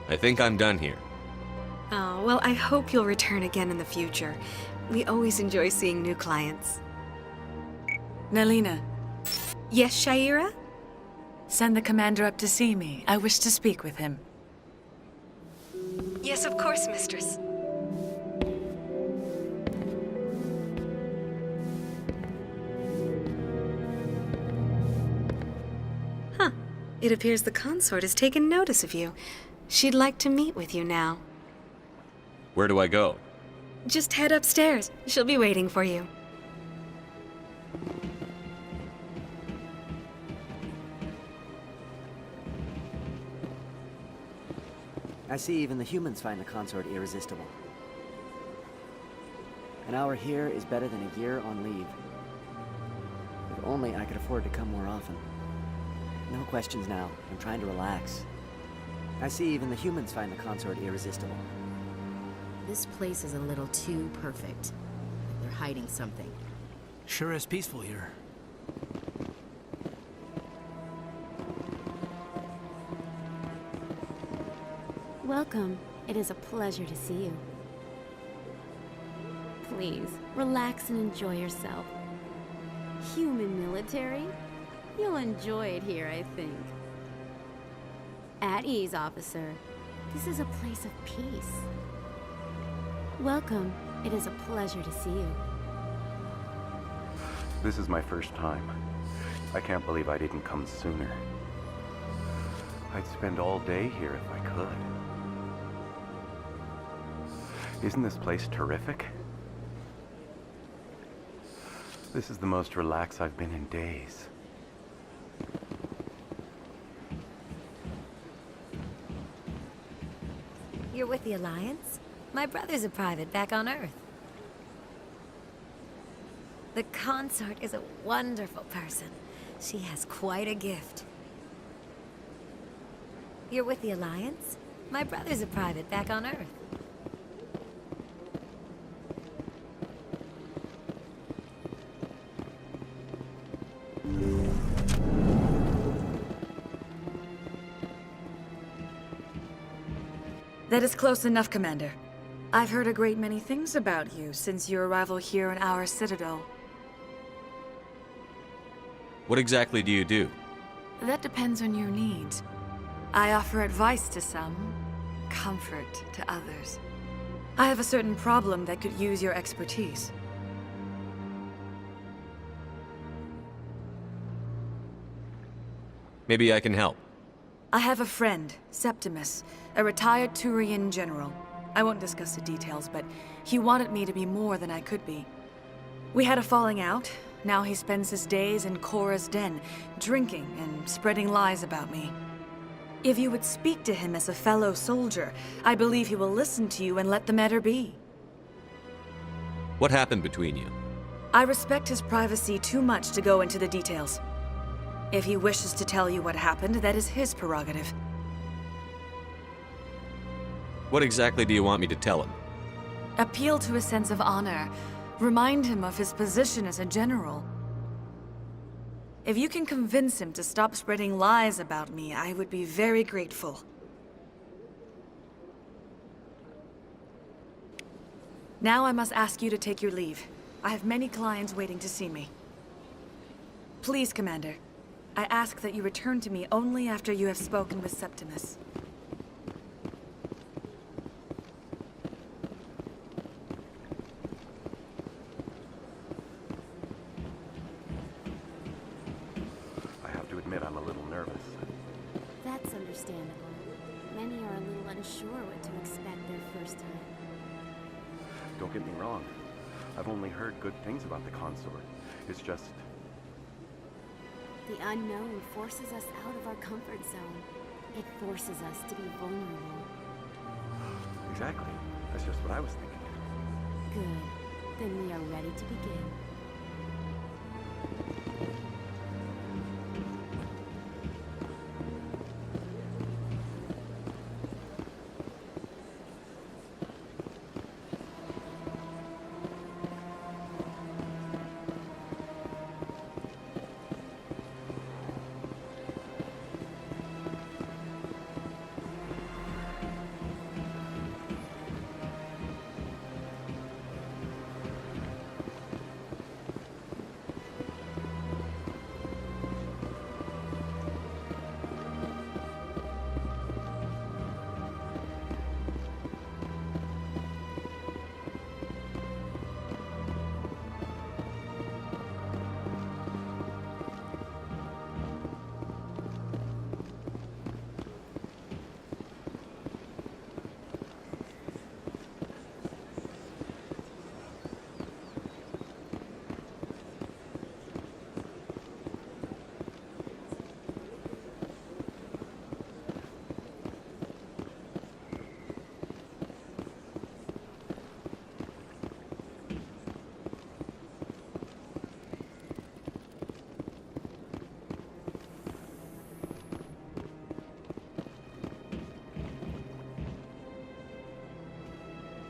I think I'm done here. Oh, well, I hope you'll return again in the future. We always enjoy seeing new clients. Nalina. Yes, Shaira? Send the commander up to see me. I wish to speak with him. Yes, of course, mistress. Huh. It appears the consort has taken notice of you. She'd like to meet with you now. Where do I go? Just head upstairs. She'll be waiting for you. I see even the humans find the consort irresistible. An hour here is better than a year on leave. If only I could afford to come more often. No questions now. I'm trying to relax. I see even the humans find the consort irresistible. This place is a little too perfect. They're hiding something. Sure is peaceful here. Welcome. It is a pleasure to see you. Please, relax and enjoy yourself. Human military? You'll enjoy it here, I think. At ease, officer. This is a place of peace. Welcome. It is a pleasure to see you. This is my first time. I can't believe I didn't come sooner. I'd spend all day here if I could. Isn't this place terrific? This is the most relaxed I've been in days. You're with the Alliance? My brother's a private back on Earth. The consort is a wonderful person. She has quite a gift. You're with the Alliance? My brother's a private back on Earth. That is close enough, Commander. I've heard a great many things about you since your arrival here in our citadel. What exactly do you do? That depends on your needs. I offer advice to some, comfort to others. I have a certain problem that could use your expertise. Maybe I can help. I have a friend, Septimus, a retired Turian general. I won't discuss the details, but he wanted me to be more than I could be. We had a falling out. Now he spends his days in Korra's den, drinking and spreading lies about me. If you would speak to him as a fellow soldier, I believe he will listen to you and let the matter be. What happened between you? I respect his privacy too much to go into the details. If he wishes to tell you what happened, that is his prerogative. What exactly do you want me to tell him? Appeal to his sense of honor. Remind him of his position as a general. If you can convince him to stop spreading lies about me, I would be very grateful. Now I must ask you to take your leave. I have many clients waiting to see me. Please, Commander. I ask that you return to me only after you have spoken with Septimus. I have to admit I'm a little nervous. That's understandable. Many are a little unsure what to expect their first time. Don't get me wrong. I've only heard good things about the consort. It's just... The unknown forces us out of our comfort zone. It forces us to be vulnerable. Exactly. That's just what I was thinking. Good. Then we are ready to begin.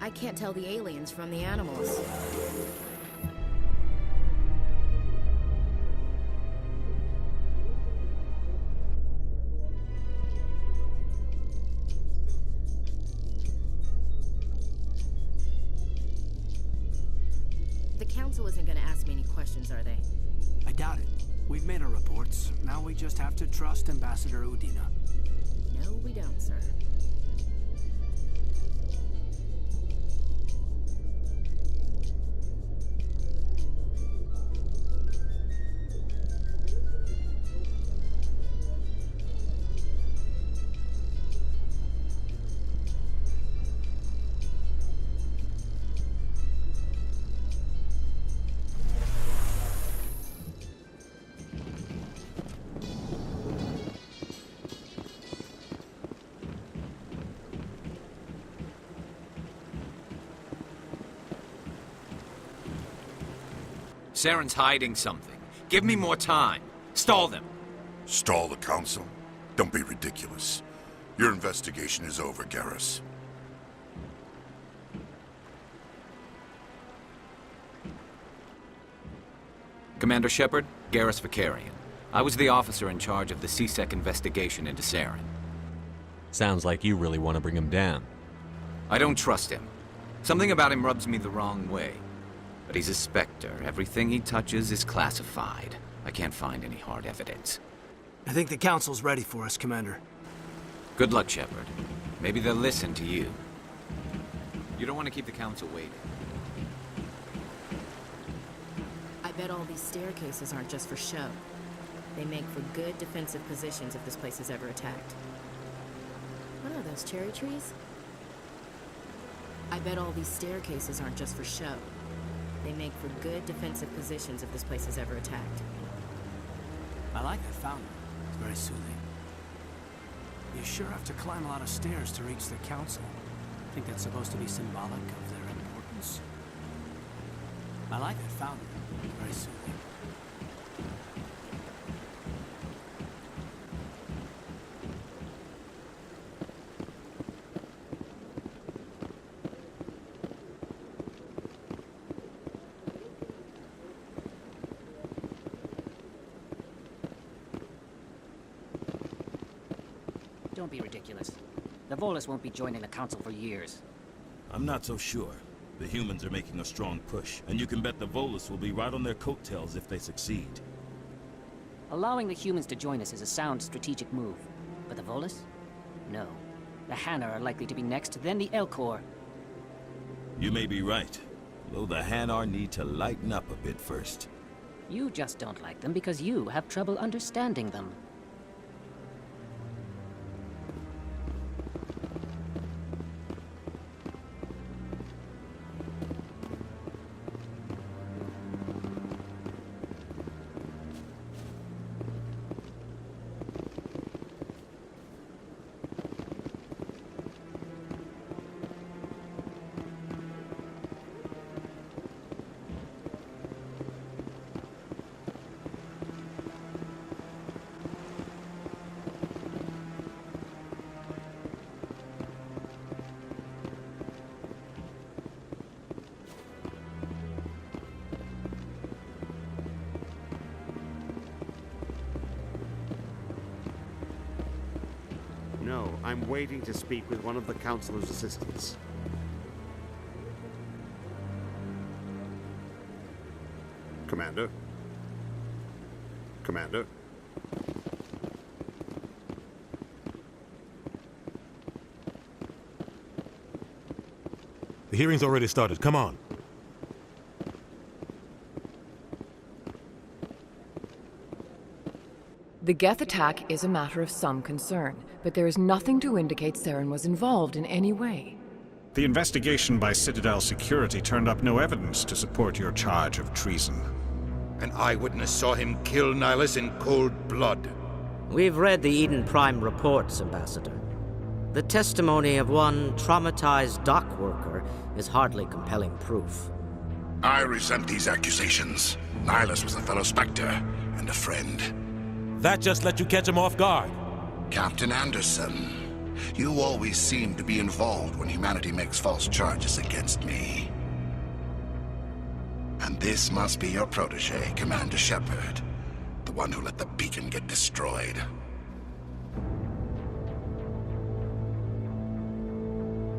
I can't tell the aliens from the animals. The council isn't gonna ask me any questions, are they? I doubt it. We've made our reports. Now we just have to trust Ambassador Udina. No, we don't, sir. Saren's hiding something. Give me more time. Stall them. Stall the council? Don't be ridiculous. Your investigation is over, Garrus. Commander Shepard, Garrus Vakarian. I was the officer in charge of the C-Sec investigation into Saren. Sounds like you really want to bring him down. I don't trust him. Something about him rubs me the wrong way. But he's a Spectre. Everything he touches is classified. I can't find any hard evidence. I think the council's ready for us, Commander. Good luck, Shepard. Maybe they'll listen to you. You don't want to keep the council waiting. I bet all these staircases aren't just for show. They make for good defensive positions if this place is ever attacked. What are those, cherry trees? I bet all these staircases aren't just for show. They make for good defensive positions if this place is ever attacked. I like that fountain. It's very soothing. You sure have to climb a lot of stairs to reach the council. Think that's supposed to be symbolic of their importance? I like that fountain. It's very soothing. Don't be ridiculous. The Volus won't be joining the Council for years. I'm not so sure. The humans are making a strong push, and you can bet the Volus will be right on their coattails if they succeed. Allowing the humans to join us is a sound strategic move. But the Volus? No. The Hanar are likely to be next, then the Elcor. You may be right, though the Hanar need to lighten up a bit first. You just don't like them because you have trouble understanding them. No, I'm waiting to speak with one of the Councilor's assistants. Commander? Commander? The hearing's already started. Come on. The Geth attack is a matter of some concern, but there is nothing to indicate Saren was involved in any way. The investigation by Citadel Security turned up no evidence to support your charge of treason. An eyewitness saw him kill Nihilus in cold blood. We've read the Eden Prime reports, Ambassador. The testimony of one traumatized dock worker is hardly compelling proof. I resent these accusations. Nihilus was a fellow Spectre and a friend. That just let you catch him off guard. Captain Anderson, You always seem to be involved when humanity makes false charges against me. And this must be your protege, Commander Shepard. The one who let the beacon get destroyed.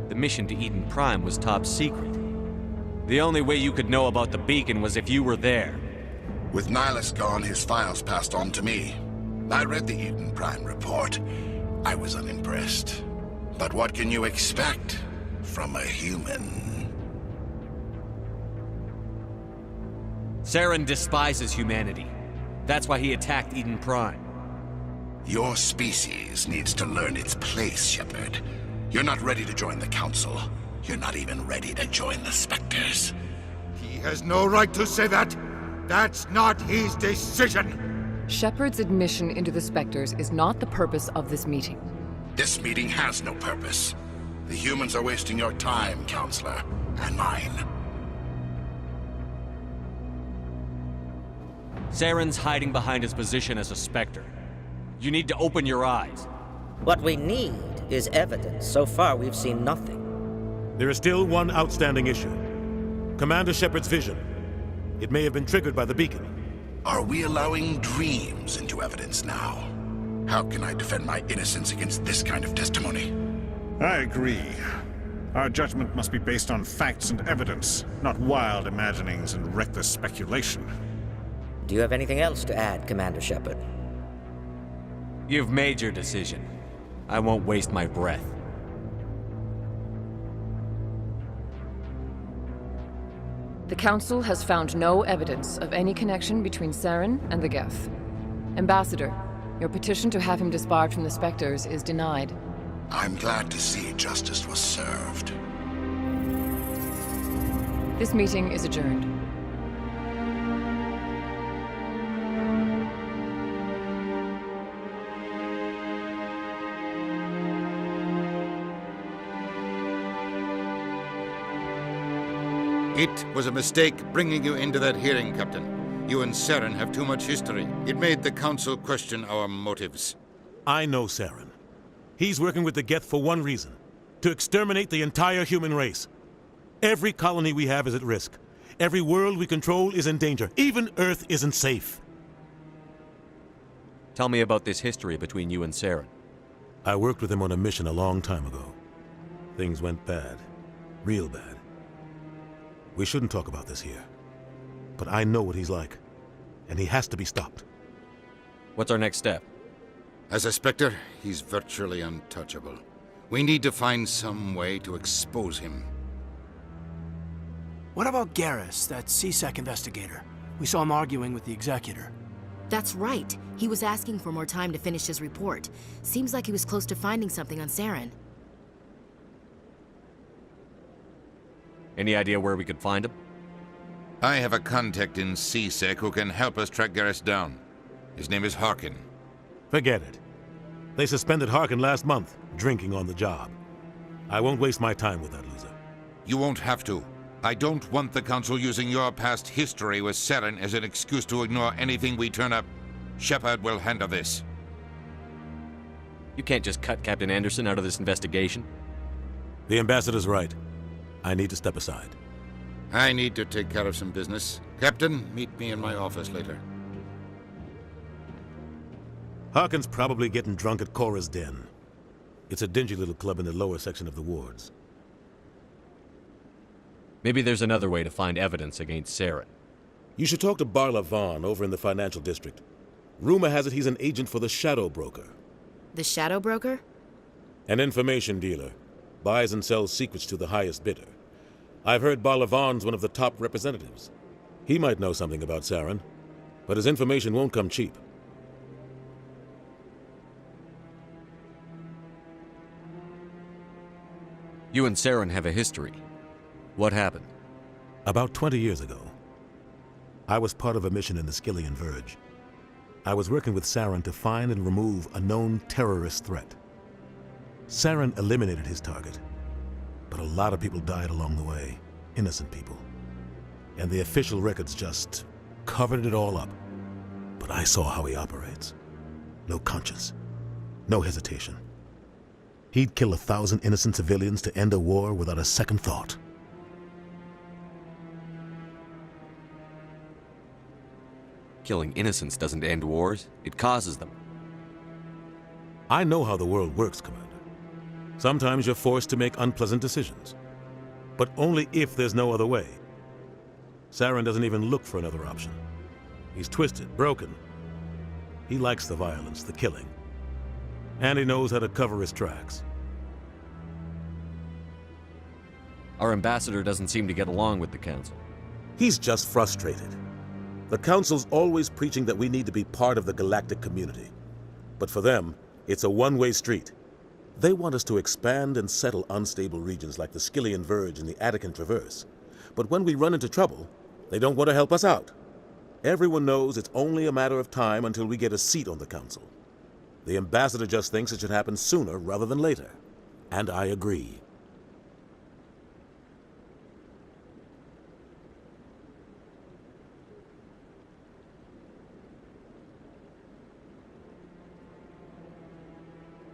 The mission to Eden Prime was top secret. The only way you could know about the beacon was if you were there. With Nihilus gone, his files passed on to me. I read the Eden Prime report. I was unimpressed. But what can you expect from a human? Saren despises humanity. That's why he attacked Eden Prime. Your species needs to learn its place, Shepard. You're not ready to join the Council. You're not even ready to join the Spectres. He has no right to say that. That's not his decision. Shepard's admission into the Spectres is not the purpose of this meeting. This meeting has no purpose. The humans are wasting your time, Counselor, and mine. Saren's hiding behind his position as a Spectre. You need to open your eyes. What we need is evidence. So far, we've seen nothing. There is still one outstanding issue. Commander Shepard's vision. It may have been triggered by the beacon. Are we allowing dreams into evidence now? How can I defend my innocence against this kind of testimony? I agree. Our judgment must be based on facts and evidence, not wild imaginings and reckless speculation. Do you have anything else to add, Commander Shepard? You've made your decision. I won't waste my breath. The Council has found no evidence of any connection between Saren and the Geth. Ambassador, your petition to have him disbarred from the Spectres is denied. I'm glad to see justice was served. This meeting is adjourned. It was a mistake bringing you into that hearing, Captain. You and Saren have too much history. It made the Council question our motives. I know Saren. He's working with the Geth for one reason. To exterminate the entire human race. Every colony we have is at risk. Every world we control is in danger. Even Earth isn't safe. Tell me about this history between you and Saren. I worked with him on a mission a long time ago. Things went bad. Real bad. We shouldn't talk about this here. But I know what he's like. And he has to be stopped. What's our next step? As a Spectre, he's virtually untouchable. We need to find some way to expose him. What about Garrus, that CSEC investigator? We saw him arguing with the Executor. That's right. He was asking for more time to finish his report. Seems like he was close to finding something on Saren. Any idea where we could find him? I have a contact in CSEC who can help us track Garrus down. His name is Harkin. Forget it. They suspended Harkin last month, drinking on the job. I won't waste my time with that loser. You won't have to. I don't want the Council using your past history with Saren as an excuse to ignore anything we turn up. Shepard will handle this. You can't just cut Captain Anderson out of this investigation. The Ambassador's right. I need to step aside. I need to take care of some business. Captain, meet me in my office later. Harkin's probably getting drunk at Cora's Den. It's a dingy little club in the lower section of the wards. Maybe there's another way to find evidence against Saren. You should talk to Barla Vaughn over in the financial district. Rumor has it he's an agent for the Shadow Broker. The Shadow Broker? An information dealer. Buys and sells secrets to the highest bidder. I've heard Barla Vaughn's one of the top representatives. He might know something about Saren, but his information won't come cheap. You and Saren have a history. What happened? About 20 years ago, I was part of a mission in the Skillian Verge. I was working with Saren to find and remove a known terrorist threat. Saren eliminated his target, but a lot of people died along the way, innocent people. And the official records just covered it all up. But I saw how he operates. No conscience, no hesitation. He'd kill 1,000 innocent civilians to end a war without a second thought. Killing innocents doesn't end wars, it causes them. I know how the world works, Commander. Sometimes you're forced to make unpleasant decisions. But only if there's no other way. Saren doesn't even look for another option. He's twisted, broken. He likes the violence, the killing. And he knows how to cover his tracks. Our ambassador doesn't seem to get along with the Council. He's just frustrated. The Council's always preaching that we need to be part of the galactic community. But for them, it's a one-way street. They want us to expand and settle unstable regions like the Skillian Verge and the Attican Traverse. But when we run into trouble, they don't want to help us out. Everyone knows it's only a matter of time until we get a seat on the Council. The ambassador just thinks it should happen sooner rather than later. And I agree.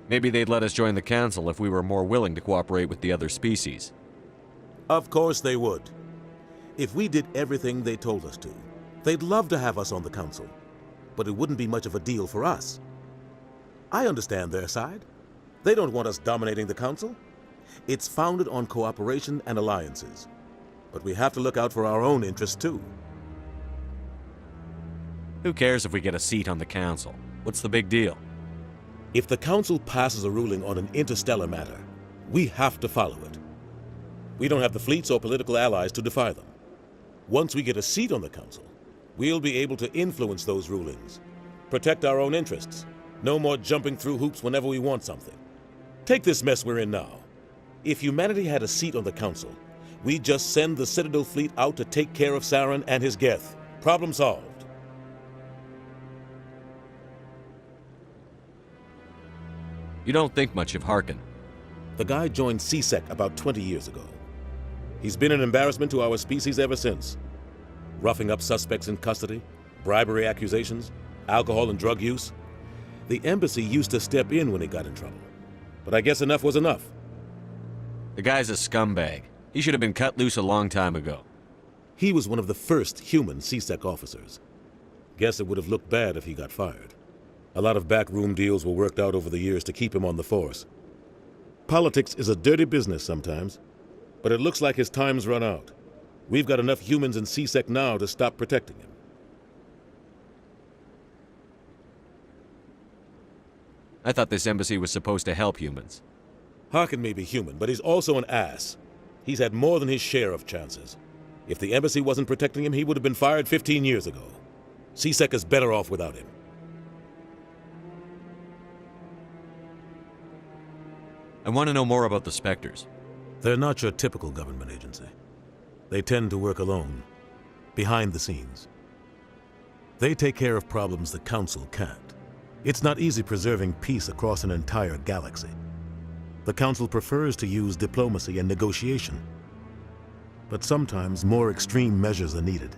Maybe they'd let us join the Council if we were more willing to cooperate with the other species. Of course they would. If we did everything they told us to, they'd love to have us on the Council. But it wouldn't be much of a deal for us. I understand their side. They don't want us dominating the Council. It's founded on cooperation and alliances. But we have to look out for our own interests too. Who cares if we get a seat on the Council? What's the big deal? If the Council passes a ruling on an interstellar matter, we have to follow it. We don't have the fleets or political allies to defy them. Once we get a seat on the Council, we'll be able to influence those rulings, protect our own interests. No more jumping through hoops whenever we want something. Take this mess we're in now. If humanity had a seat on the Council, we'd just send the Citadel fleet out to take care of Saren and his Geth. Problem solved. You don't think much of Harkin. The guy joined C-Sec about 20 years ago. He's been an embarrassment to our species ever since. Roughing up suspects in custody, bribery accusations, alcohol and drug use. The embassy used to step in when he got in trouble. But I guess enough was enough. The guy's a scumbag. He should have been cut loose a long time ago. He was one of the first human C-Sec officers. Guess it would have looked bad if he got fired. A lot of backroom deals were worked out over the years to keep him on the force. Politics is a dirty business sometimes, but it looks like his time's run out. We've got enough humans in C-Sec now to stop protecting him. I thought this embassy was supposed to help humans. Harkin may be human, but he's also an ass. He's had more than his share of chances. If the embassy wasn't protecting him, he would have been fired 15 years ago. C-Sec is better off without him. I want to know more about the Spectres. They're not your typical government agency. They tend to work alone, behind the scenes. They take care of problems the Council can't. It's not easy preserving peace across an entire galaxy. The Council prefers to use diplomacy and negotiation. But sometimes more extreme measures are needed.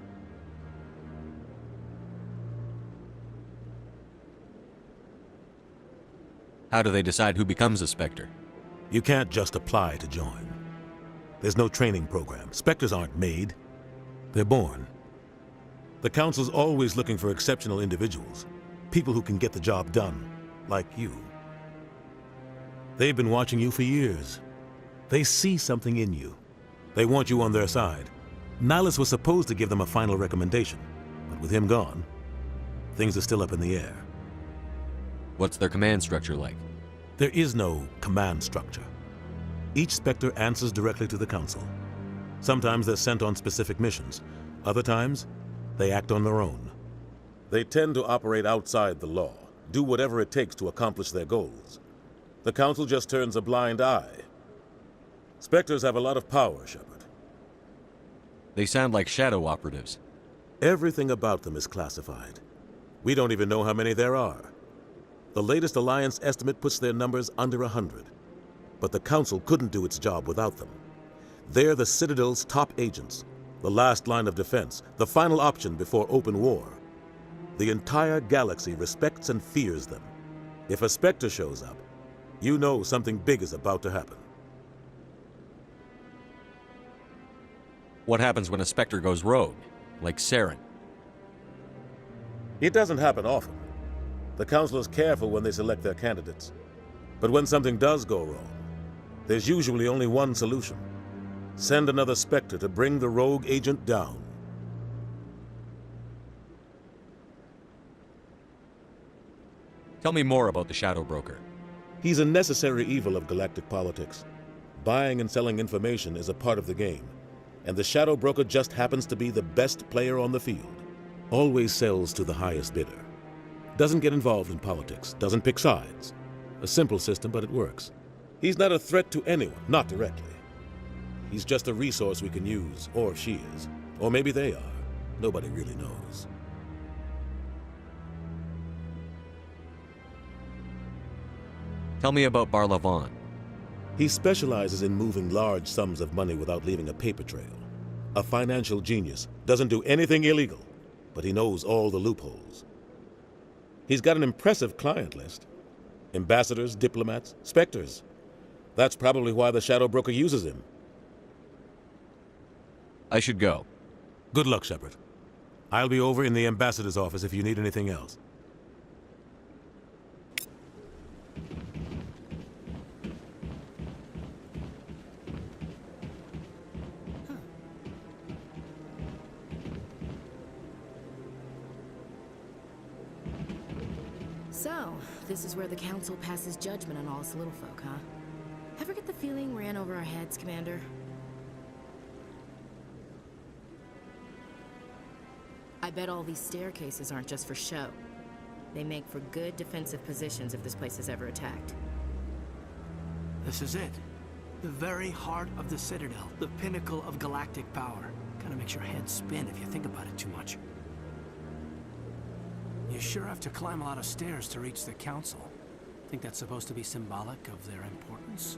How do they decide who becomes a Spectre? You can't just apply to join. There's no training program. Spectres aren't made. They're born. The Council's always looking for exceptional individuals. People who can get the job done, like you. They've been watching you for years. They see something in you. They want you on their side. Nihilus was supposed to give them a final recommendation, but with him gone, things are still up in the air. What's their command structure like? There is no command structure. Each Spectre answers directly to the Council. Sometimes they're sent on specific missions. Other times, they act on their own. They tend to operate outside the law, do whatever it takes to accomplish their goals. The Council just turns a blind eye. Spectres have a lot of power, Shepard. They sound like shadow operatives. Everything about them is classified. We don't even know how many there are. The latest Alliance estimate puts their numbers under 100. But the Council couldn't do its job without them. They're the Citadel's top agents, the last line of defense, the final option before open war. The entire galaxy respects and fears them. If a Spectre shows up, You know something big is about to happen. What happens when a Spectre goes rogue, like Saren? It doesn't happen often. The Council is careful when they select their candidates. But when something does go wrong, there's usually only one solution. Send another Spectre to bring the rogue agent down. Tell me more about the Shadow Broker. He's a necessary evil of galactic politics. Buying and selling information is a part of the game, and the Shadow Broker just happens to be the best player on the field. Always sells to the highest bidder. Doesn't get involved in politics, doesn't pick sides. A simple system, but it works. He's not a threat to anyone, not directly. He's just a resource we can use, or she is. Or maybe they are. Nobody really knows. Tell me about Barlavon. He specializes in moving large sums of money without leaving a paper trail. A financial genius, doesn't do anything illegal, but he knows all the loopholes. He's got an impressive client list. Ambassadors, diplomats, specters. That's probably why the Shadow Broker uses him. I should go. Good luck, Shepard. I'll be over in the ambassador's office if you need anything else. So, this is where the Council passes judgment on all us little folk, huh? Ever get the feeling we're in over our heads, Commander? I bet all these staircases aren't just for show. They make for good defensive positions if this place is ever attacked. This is it. The very heart of the Citadel, the pinnacle of galactic power. Kinda makes your head spin if you think about it too much. You sure have to climb a lot of stairs to reach the Council. Think that's supposed to be symbolic of their importance?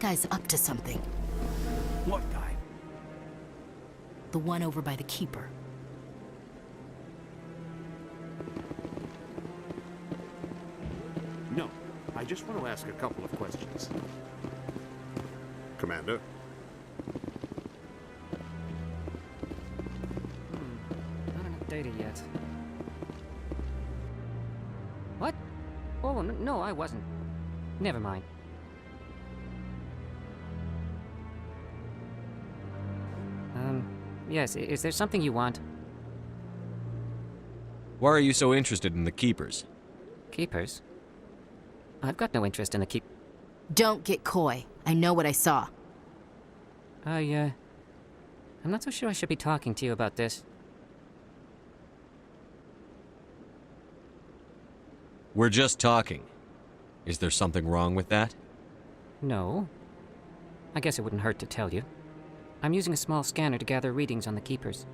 guy's up to something. What guy? The one over by the Keeper. No, I just want to ask a couple of questions. Commander? Not enough data yet. What? Oh, no, I wasn't. Never mind. Yes, is there something you want? Why are you so interested in the Keepers? Keepers? I've got no interest in the keep... Don't get coy. I know what I saw. I'm not so sure I should be talking to you about this. We're just talking. Is there something wrong with that? No. I guess it wouldn't hurt to tell you. I'm using a small scanner to gather readings on the Keepers.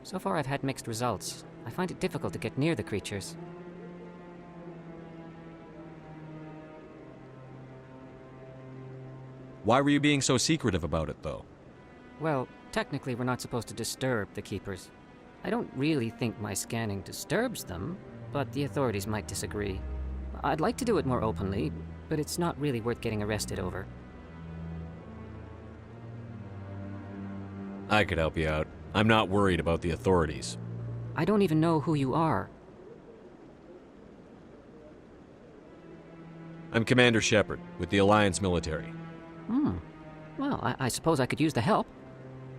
So far I've had mixed results. I find it difficult to get near the creatures. Why were you being so secretive about it, though? Well, technically we're not supposed to disturb the Keepers. I don't really think my scanning disturbs them, but the authorities might disagree. I'd like to do it more openly, but it's not really worth getting arrested over. I could help you out. I'm not worried about the authorities. I don't even know who you are. I'm Commander Shepard, with the Alliance military. Well, I suppose I could use the help.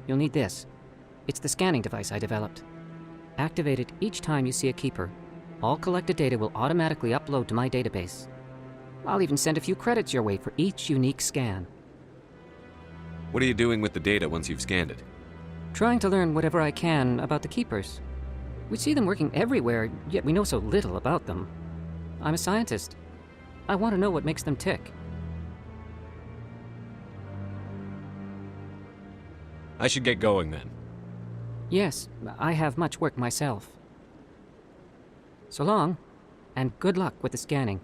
You'll need this. It's the scanning device I developed. Activate it each time you see a Keeper. All collected data will automatically upload to my database. I'll even send a few credits your way for each unique scan. What are you doing with the data once you've scanned it? Trying to learn whatever I can about the Keepers. We see them working everywhere, yet we know so little about them. I'm a scientist. I want to know what makes them tick. I should get going then. Yes, I have much work myself. So long, and good luck with the scanning.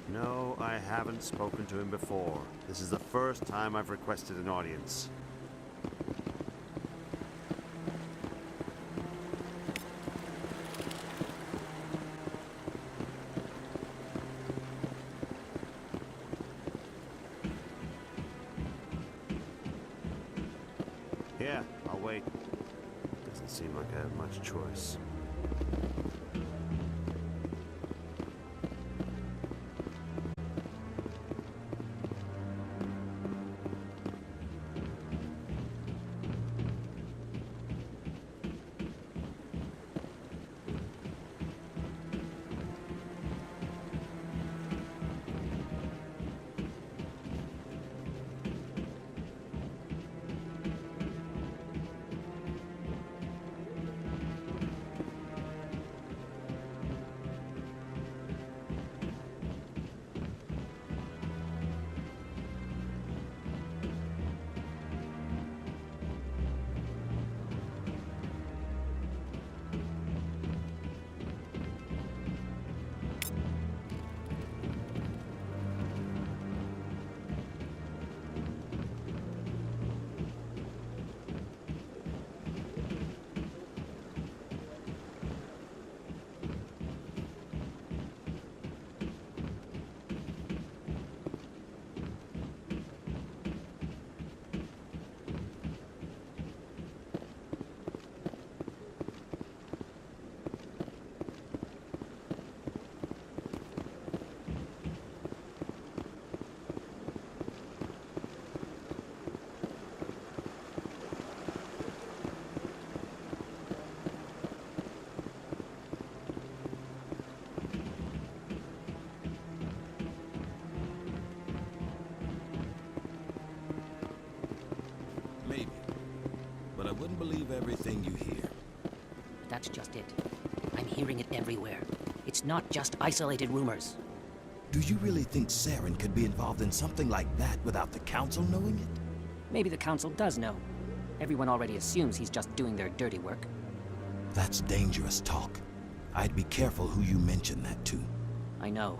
No, I haven't spoken to him before. This is the first time I've requested an audience. Yeah, I'll wait. Doesn't seem like I have much choice. Maybe. But I wouldn't believe everything you hear. That's just it. I'm hearing it everywhere. It's not just isolated rumors. Do you really think Saren could be involved in something like that without the Council knowing it? Maybe the Council does know. Everyone already assumes he's just doing their dirty work. That's dangerous talk. I'd be careful who you mention that to. I know.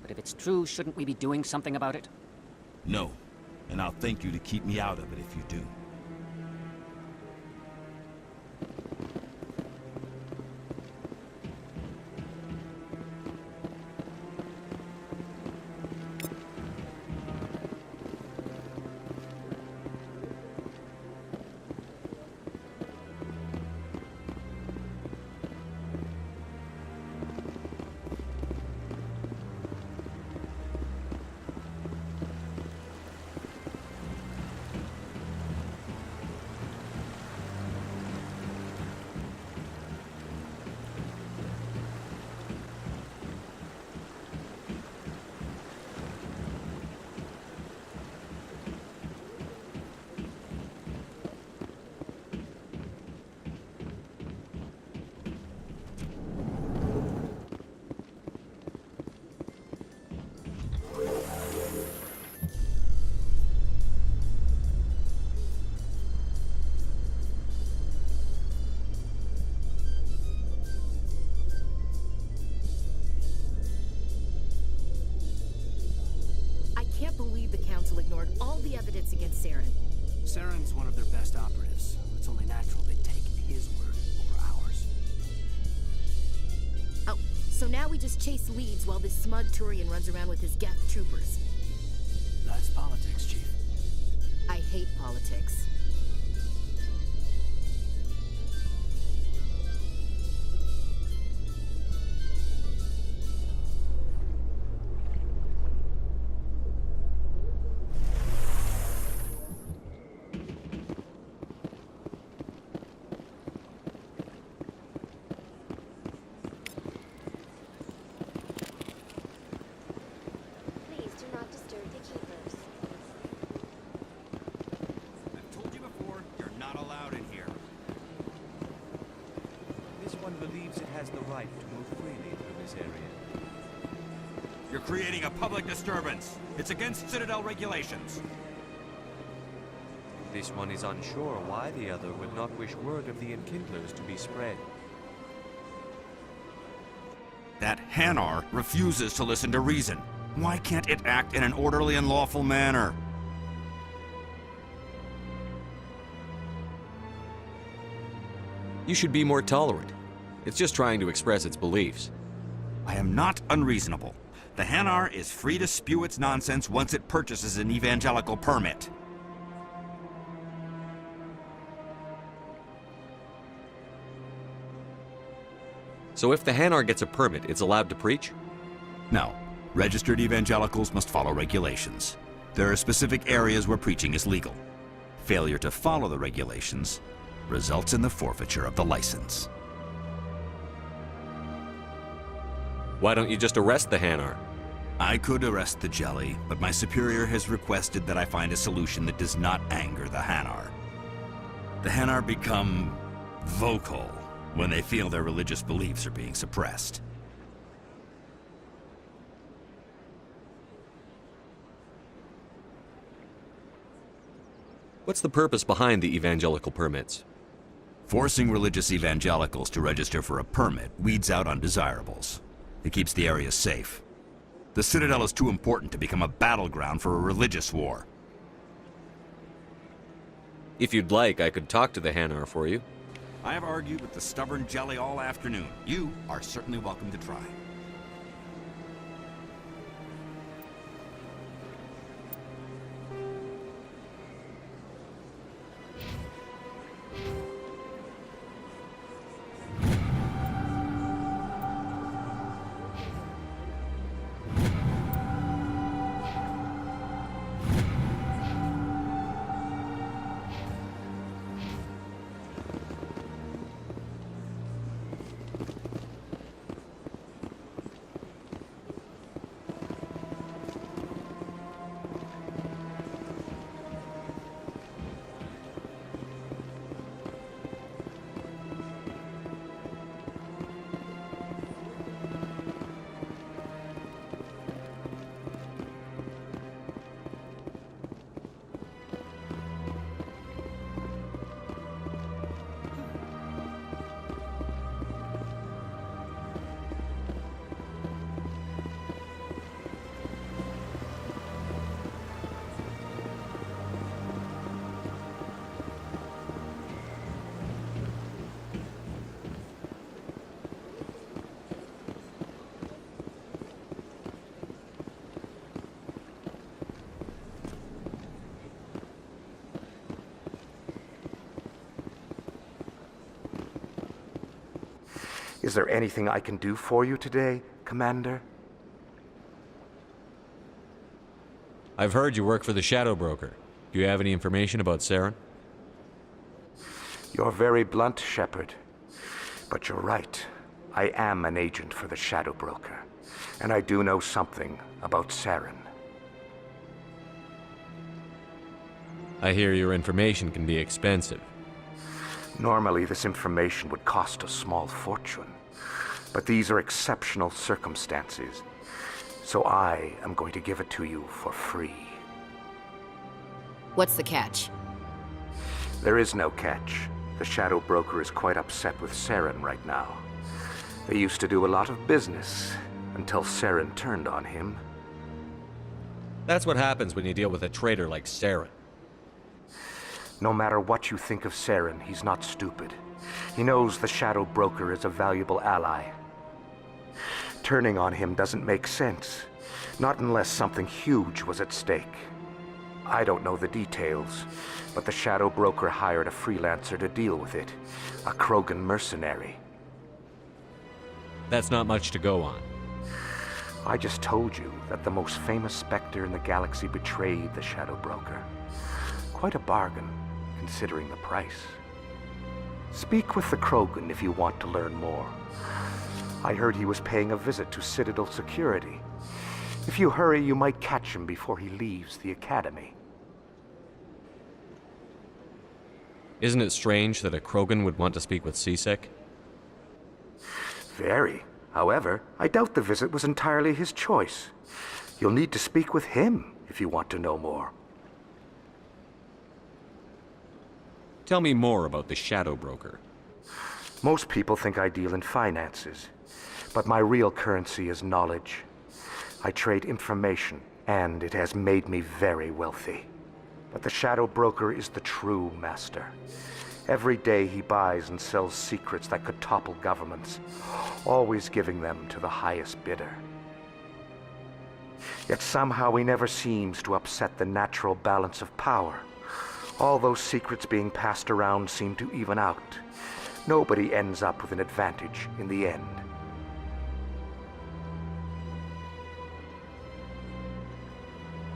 But if it's true, shouldn't we be doing something about it? No. And I'll thank you to keep me out of it if you do. I can't believe the Council ignored all the evidence against Saren. Saren's one of their best operatives. It's only natural they take his word over ours. Oh, so now we just chase leads while this smug Turian runs around with his Geth troopers. That's politics, Chief. I hate politics. Please do not disturb the keepers. I've told you before, you're not allowed in here. This one believes it has the right to move freely through this area. You're creating a public disturbance. It's against Citadel regulations. This one is unsure why the other would not wish word of the Enkindlers to be spread. That Hanar refuses to listen to reason. Why can't it act in an orderly and lawful manner? You should be more tolerant. It's just trying to express its beliefs. I am not unreasonable. The Hanar is free to spew its nonsense once it purchases an evangelical permit. So if the Hanar gets a permit, it's allowed to preach? No. Registered evangelicals must follow regulations. There are specific areas where preaching is legal. Failure to follow the regulations results in the forfeiture of the license. Why don't you just arrest the Hanar? I could arrest the Jelly, but my superior has requested that I find a solution that does not anger the Hanar. The Hanar become vocal when they feel their religious beliefs are being suppressed. What's the purpose behind the evangelical permits? Forcing religious evangelicals to register for a permit weeds out undesirables. It keeps the area safe. The Citadel is too important to become a battleground for a religious war. If you'd like, I could talk to the Hanar for you. I have argued with the stubborn Jelly all afternoon. You are certainly welcome to try. Is there anything I can do for you today, Commander? I've heard you work for the Shadow Broker. Do you have any information about Saren? You're very blunt, Shepard. But you're right. I am an agent for the Shadow Broker. And I do know something about Saren. I hear your information can be expensive. Normally, this information would cost a small fortune. But these are exceptional circumstances. So I am going to give it to you for free. What's the catch? There is no catch. The Shadow Broker is quite upset with Saren right now. They used to do a lot of business, until Saren turned on him. That's what happens when you deal with a traitor like Saren. No matter what you think of Saren, he's not stupid. He knows the Shadow Broker is a valuable ally. Turning on him doesn't make sense, not unless something huge was at stake. I don't know the details, but the Shadow Broker hired a freelancer to deal with it, a Krogan mercenary. That's not much to go on. I just told you that the most famous Spectre in the galaxy betrayed the Shadow Broker. Quite a bargain, considering the price. Speak with the Krogan if you want to learn more. I heard he was paying a visit to Citadel security. If you hurry, you might catch him before he leaves the Academy. Isn't it strange that a Krogan would want to speak with C-Sec? Very. However, I doubt the visit was entirely his choice. You'll need to speak with him if you want to know more. Tell me more about the Shadow Broker. Most people think I deal in finances, but my real currency is knowledge. I trade information, and it has made me very wealthy. But the Shadow Broker is the true master. Every day he buys and sells secrets that could topple governments, always giving them to the highest bidder. Yet somehow he never seems to upset the natural balance of power. All those secrets being passed around seem to even out. Nobody ends up with an advantage in the end.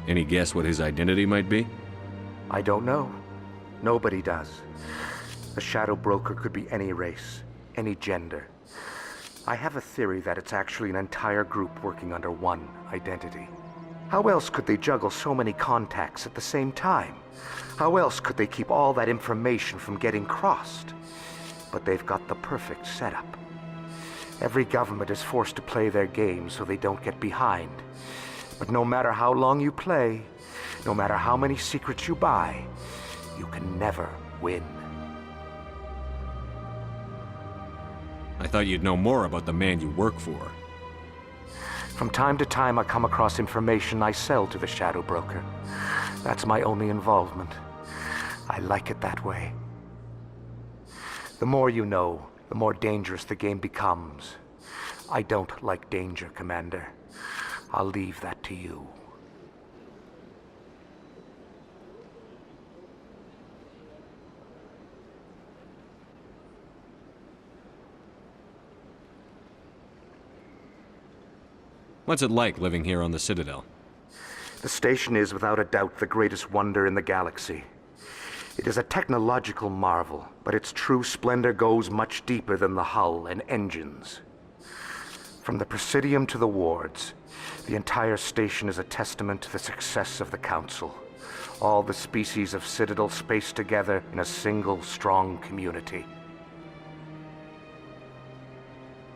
Any guess what his identity might be? I don't know. Nobody does. The Shadow Broker could be any race, any gender. I have a theory that it's actually an entire group working under one identity. How else could they juggle so many contacts at the same time? How else could they keep all that information from getting crossed? But they've got the perfect setup. Every government is forced to play their game so they don't get behind. But no matter how long you play, no matter how many secrets you buy, you can never win. I thought you'd know more about the man you work for. From time to time, I come across information I sell to the Shadow Broker. That's my only involvement. I like it that way. The more you know, the more dangerous the game becomes. I don't like danger, Commander. I'll leave that to you. What's it like living here on the Citadel? The station is without a doubt the greatest wonder in the galaxy. It is a technological marvel, but its true splendor goes much deeper than the hull and engines. From the Presidium to the wards, the entire station is a testament to the success of the Council. All the species of Citadel spaced together in a single strong community.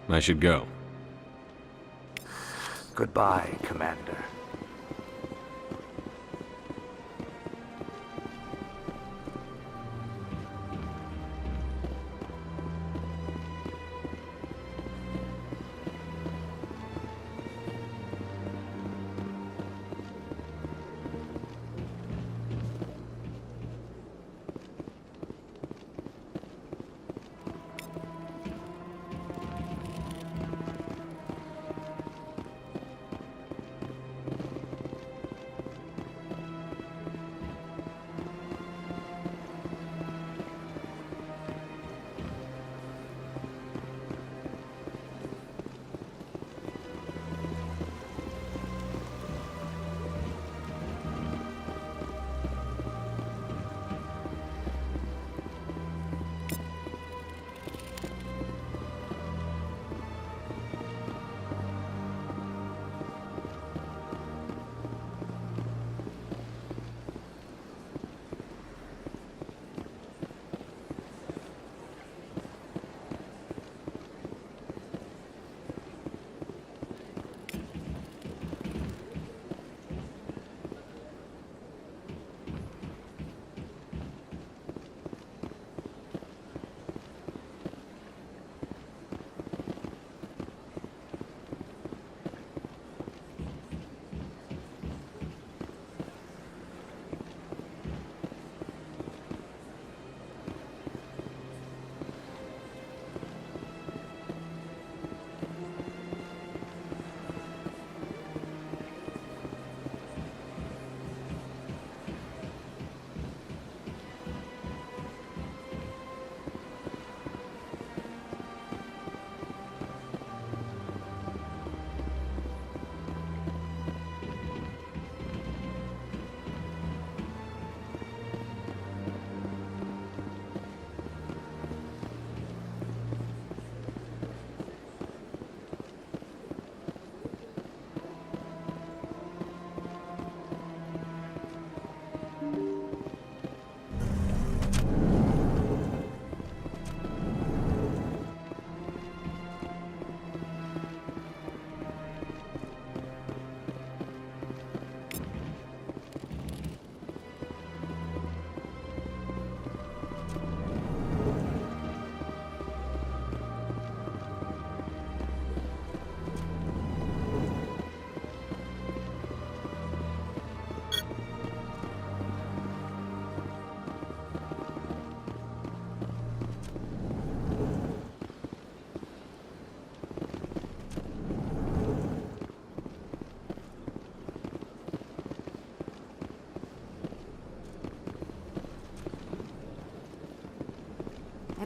I should go. Goodbye, Commander.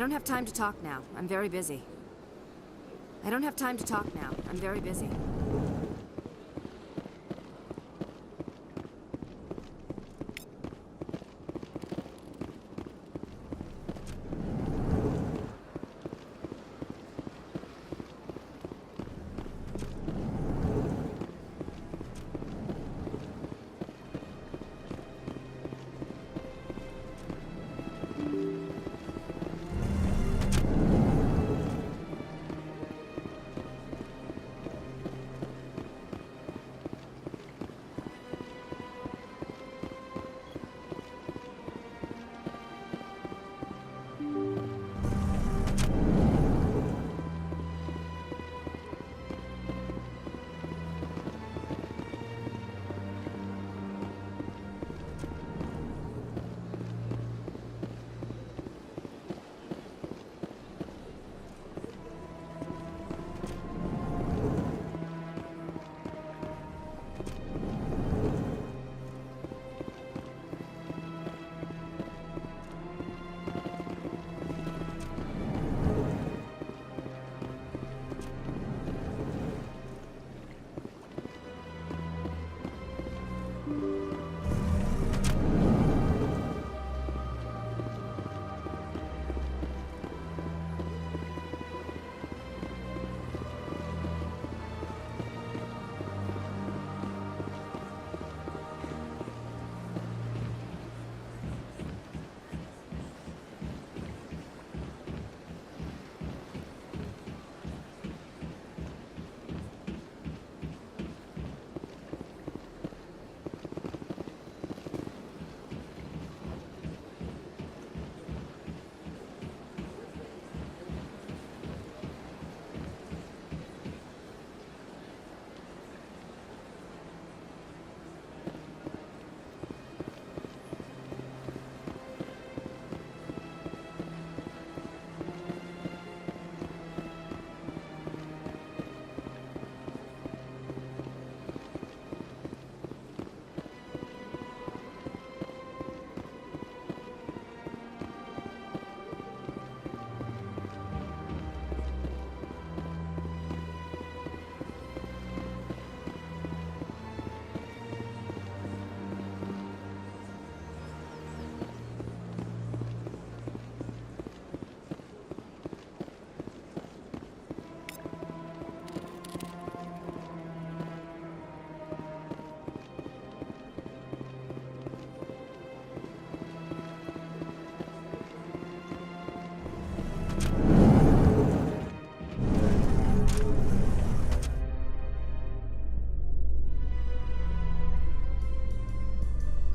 don't have time to talk now. I'm very busy. I don't have time to talk now. I'm very busy.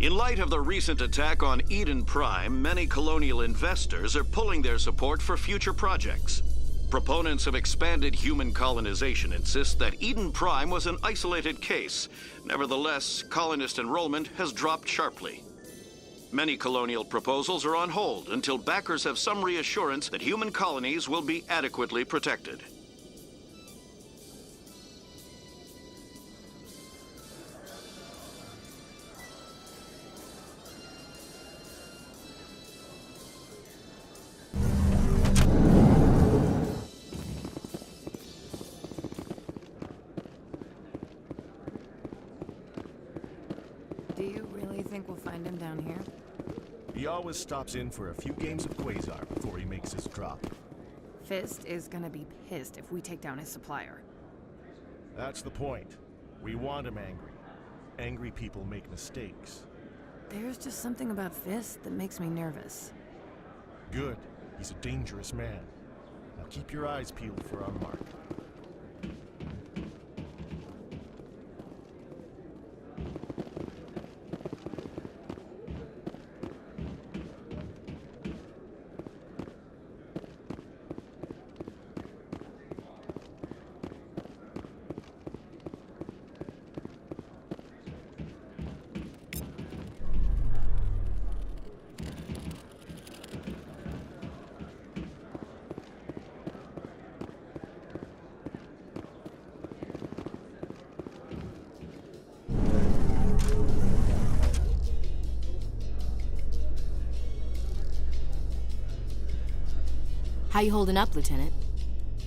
In light of the recent attack on Eden Prime, many colonial investors are pulling their support for future projects. Proponents of expanded human colonization insist that Eden Prime was an isolated case. Nevertheless, colonist enrollment has dropped sharply. Many colonial proposals are on hold until backers have some reassurance that human colonies will be adequately protected. Do you really think we'll find him down here? He always stops in for a few games of Quasar before he makes his drop. Fist is gonna be pissed if we take down his supplier. That's the point. We want him angry. Angry people make mistakes. There's just something about Fist that makes me nervous. Good. He's a dangerous man. Now keep your eyes peeled for our mark. How you holding up, Lieutenant?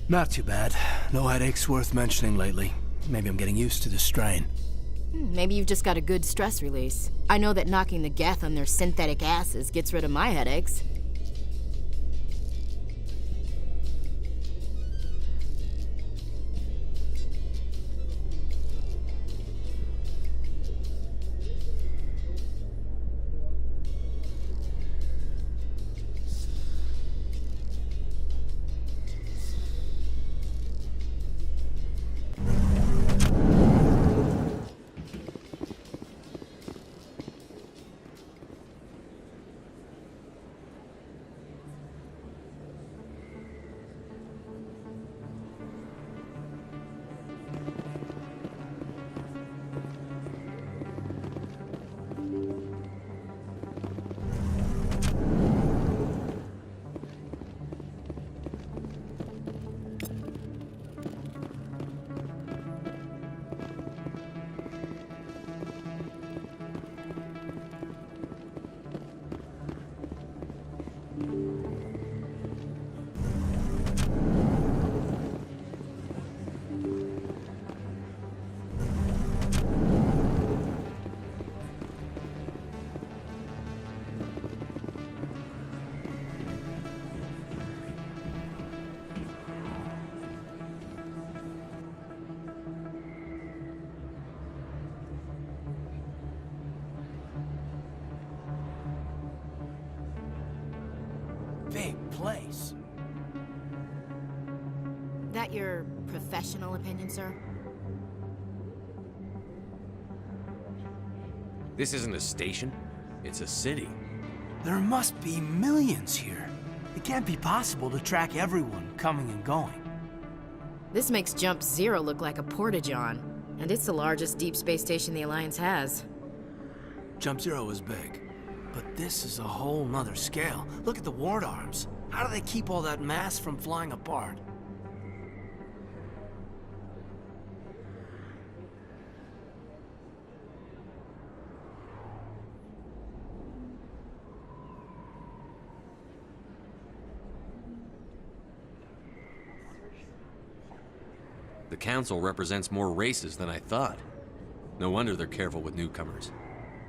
Not too bad. No headaches worth mentioning lately. Maybe I'm getting used to the strain. Maybe you've just got a good stress release. I know that knocking the Geth on their synthetic asses gets rid of my headaches. Big place. That your professional opinion, sir? This isn't a station. It's a city. There must be millions here. It can't be possible to track everyone coming and going. This makes Jump Zero look like a porta-john, and it's the largest deep space station the Alliance has. Jump Zero is big, but this is a whole nother scale. Look at the ward arms. How do they keep all that mass from flying apart? The Council represents more races than I thought. No wonder they're careful with newcomers.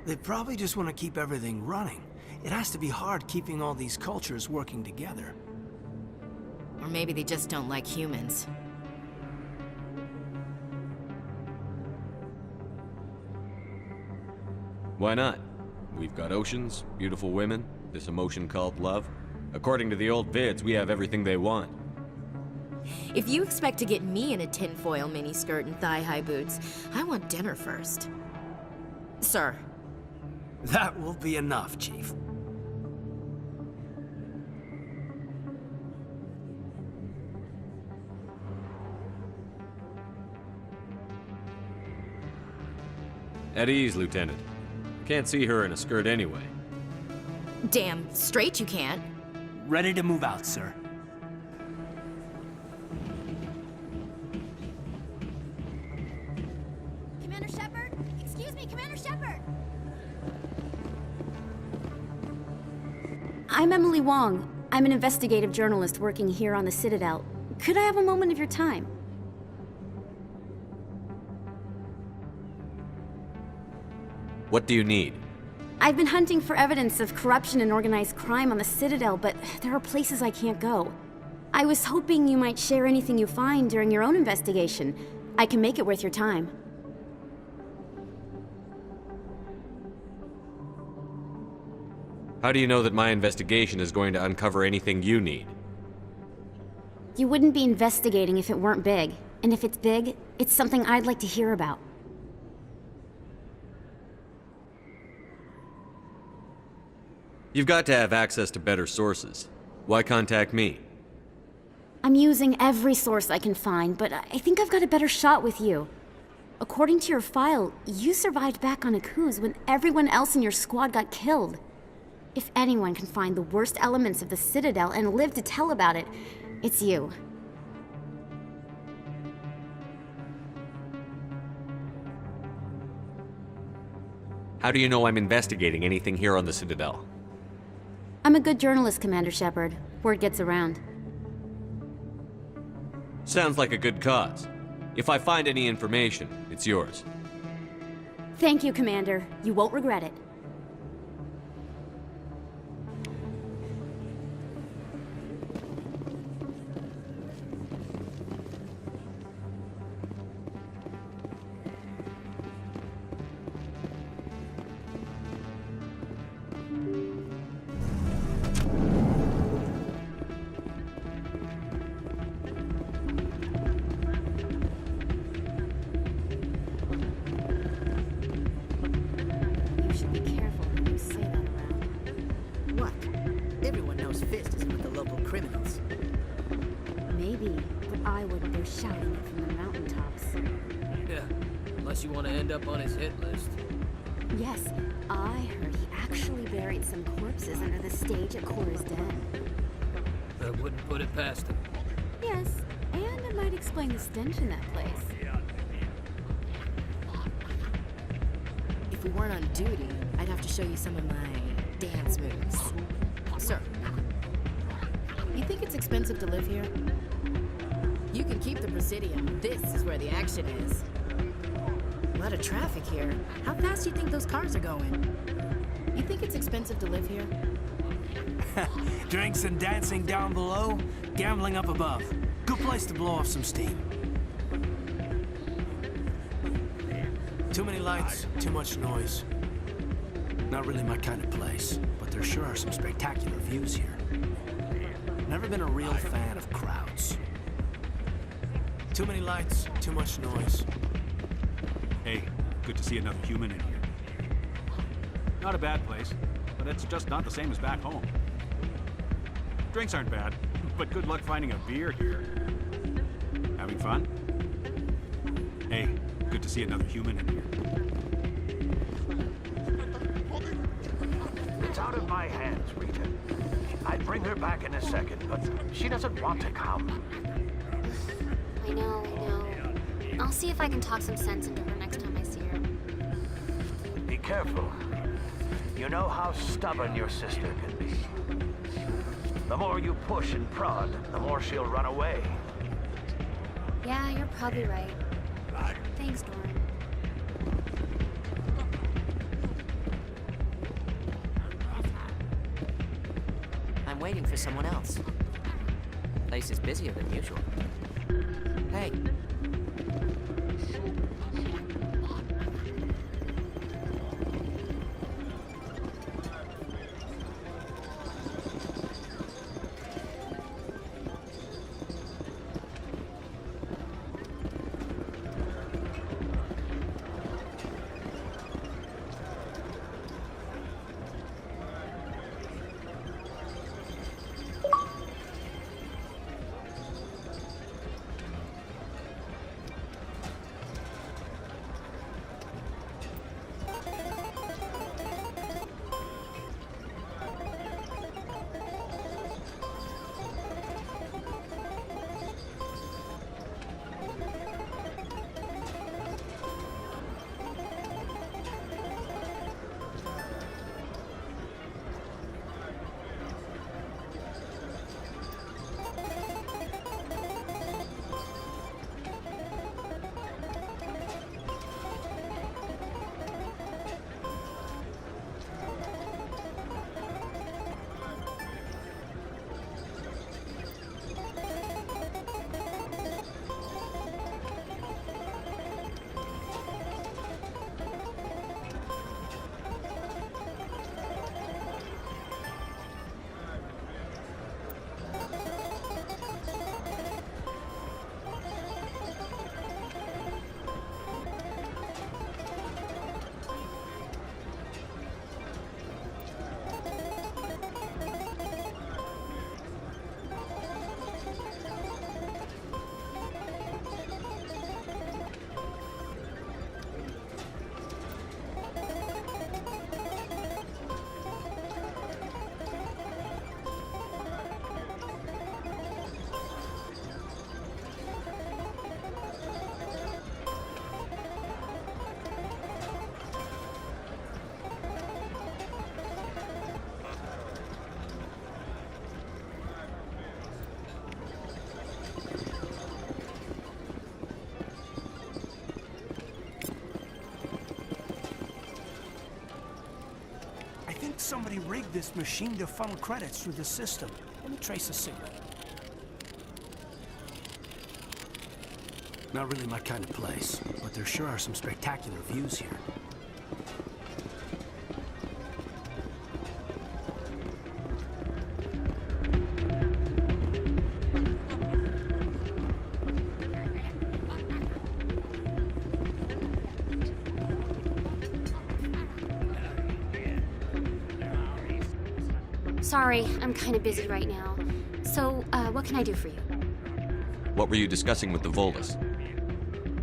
They probably just want to keep everything running. It has to be hard keeping all these cultures working together. Or maybe they just don't like humans. Why not? We've got oceans, beautiful women, this emotion called love. According to the old vids, we have everything they want. If you expect to get me in a tinfoil miniskirt and thigh-high boots, I want dinner first. Sir. That will be enough, Chief. At ease, Lieutenant. Can't see her in a skirt anyway. Damn straight you can't. Ready to move out, sir. Commander Shepard? Excuse me, Commander Shepard! I'm Emily Wong. I'm an investigative journalist working here on the Citadel. Could I have a moment of your time? What do you need? I've been hunting for evidence of corruption and organized crime on the Citadel, but there are places I can't go. I was hoping you might share anything you find during your own investigation. I can make it worth your time. How do you know that my investigation is going to uncover anything you need? You wouldn't be investigating if it weren't big. And if it's big, it's something I'd like to hear about. You've got to have access to better sources. Why contact me? I'm using every source I can find, but I think I've got a better shot with you. According to your file, you survived back on Akuz when everyone else in your squad got killed. If anyone can find the worst elements of the Citadel and live to tell about it, it's you. How do you know I'm investigating anything here on the Citadel? I'm a good journalist, Commander Shepard. Word gets around. Sounds like a good cause. If I find any information, it's yours. Thank you, Commander. You won't regret it. You should be careful when you say that around. What? Everyone knows Fist is with the local criminals. Maybe, but I wouldn't go shouting it from the mountaintops. Yeah, unless you want to end up on his hit list. Yes, I heard he actually buried some corpses under the stage at Cora's Den. I wouldn't put it past him. Yes, and it might explain the stench in that place. If we weren't on duty, I'd have to show you some of my dance moves. Sir, you think it's expensive to live here? You can keep the Presidium. This is where the action is. A lot of traffic here. How fast do you think those cars are going? You think it's expensive to live here? Drinks and dancing down below, gambling up above. Good place to blow off some steam. Too many lights, too much noise. Not really my kind of place, but there sure are some spectacular views here. Never been a real fan of crowds. Too many lights, too much noise. Hey, good to see another human in here. Not a bad place, but it's just not the same as back home. Drinks aren't bad, but good luck finding a beer here. Having fun? Hey, good to see another human in here. It's out of my hands, Rita. I'd bring her back in a second, but she doesn't want to come. I know. I'll see if I can talk some sense into her next time I see her. Be careful. You know how stubborn your sister can be. The more you push and prod, the more she'll run away. Yeah, you're probably right. Thanks, Doran. I'm waiting for someone else. Place is busier than usual. Hey. think somebody rigged this machine to funnel credits through the system. Let me trace a signal. Not really my kind of place, but there sure are some spectacular views here. Sorry, I'm kind of busy right now. So, what can I do for you? What were you discussing with the Volus?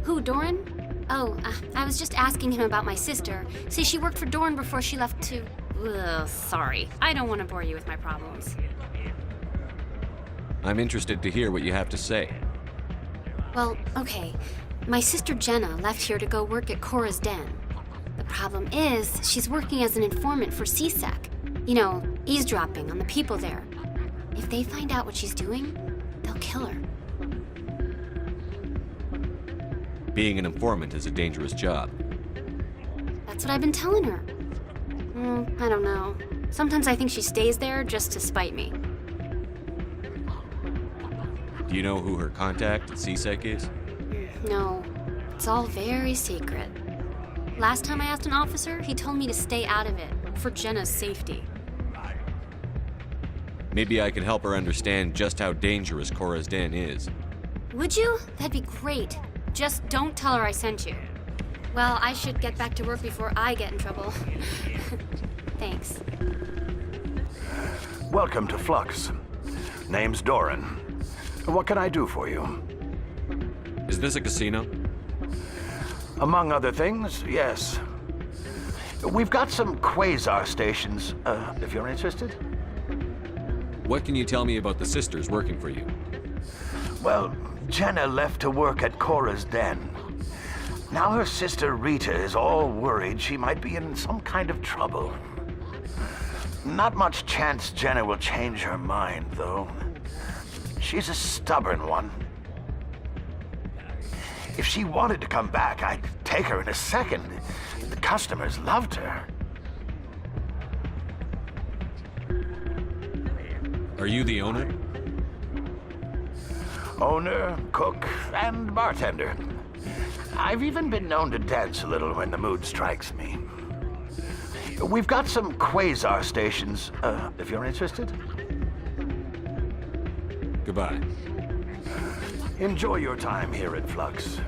Who, Doran? Oh, I was just asking him about my sister. See, she worked for Doran before she left to... Ugh, sorry. I don't want to bore you with my problems. I'm interested to hear what you have to say. Well, okay. My sister Jenna left here to go work at Cora's Den. The problem is, she's working as an informant for CSEC. You know, eavesdropping on the people there. If they find out what she's doing, they'll kill her. Being an informant is a dangerous job. That's what I've been telling her. I don't know. Sometimes I think she stays there just to spite me. Do you know who her contact at CSEC is? No, it's all very secret. Last time I asked an officer, he told me to stay out of it, for Jenna's safety. Maybe I can help her understand just how dangerous Cora's Den is. Would you? That'd be great. Just don't tell her I sent you. Well, I should get back to work before I get in trouble. Thanks. Welcome to Flux. Name's Doran. What can I do for you? Is this a casino? Among other things, yes. We've got some quasar stations, if you're interested. What can you tell me about the sisters working for you? Well, Jenna left to work at Cora's Den. Now her sister Rita is all worried she might be in some kind of trouble. Not much chance Jenna will change her mind, though. She's a stubborn one. If she wanted to come back, I'd take her in a second. The customers loved her. Are you the owner? Owner, cook, and bartender. I've even been known to dance a little when the mood strikes me. We've got some quasar stations, if you're interested. Goodbye. Enjoy your time here at Flux.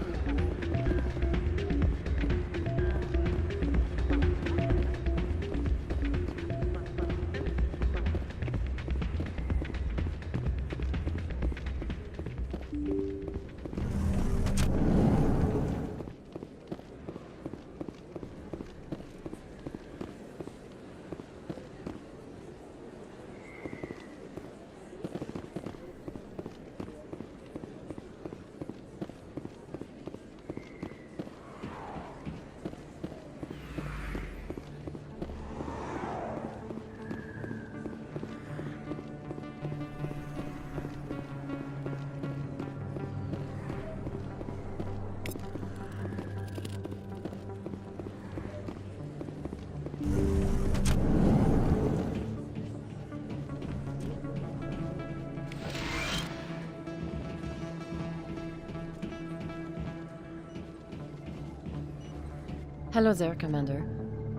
Hello there, Commander.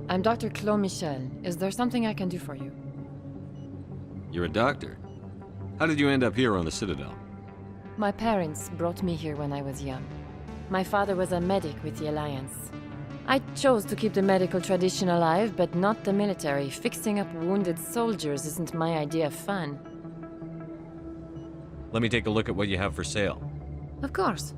I'm Dr. Claude Michel. Is there something I can do for you? You're a doctor. How did you end up here on the Citadel? My parents brought me here when I was young. My father was a medic with the Alliance. I chose to keep the medical tradition alive, but not the military. Fixing up wounded soldiers isn't my idea of fun. Let me take a look at what you have for sale. Of course.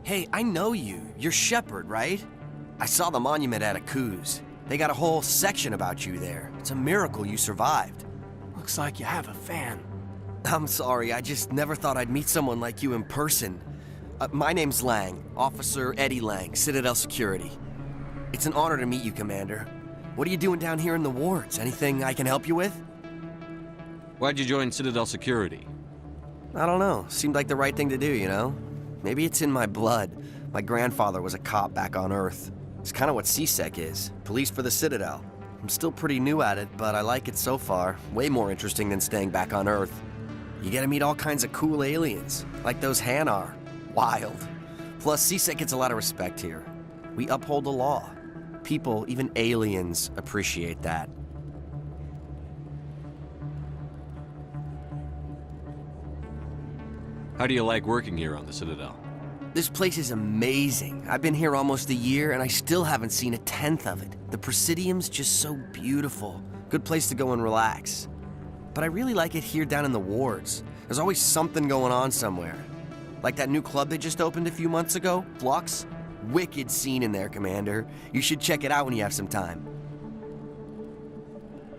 Hey, I know you. You're Shepard, right? I saw the monument at Akuz. They got a whole section about you there. It's a miracle you survived. Looks like you have a fan. I'm sorry, I just never thought I'd meet someone like you in person. My name's Lang, Officer Eddie Lang, Citadel Security. It's an honor to meet you, Commander. What are you doing down here in the wards? Anything I can help you with? Why'd you join Citadel Security? I don't know. Seemed like the right thing to do, you know? Maybe it's in my blood. My grandfather was a cop back on Earth. It's kind of what CSEC is. Police for the Citadel. I'm still pretty new at it, but I like it so far. Way more interesting than staying back on Earth. You get to meet all kinds of cool aliens, like those Hanar. Wild. Plus, CSEC gets a lot of respect here. We uphold the law. People, even aliens, appreciate that. How do you like working here on the Citadel? This place is amazing. I've been here almost a year, and I still haven't seen a tenth of it. The Presidium's just so beautiful. Good place to go and relax. But I really like it here down in the wards. There's always something going on somewhere. Like that new club they just opened a few months ago, Flux. Wicked scene in there, Commander. You should check it out when you have some time.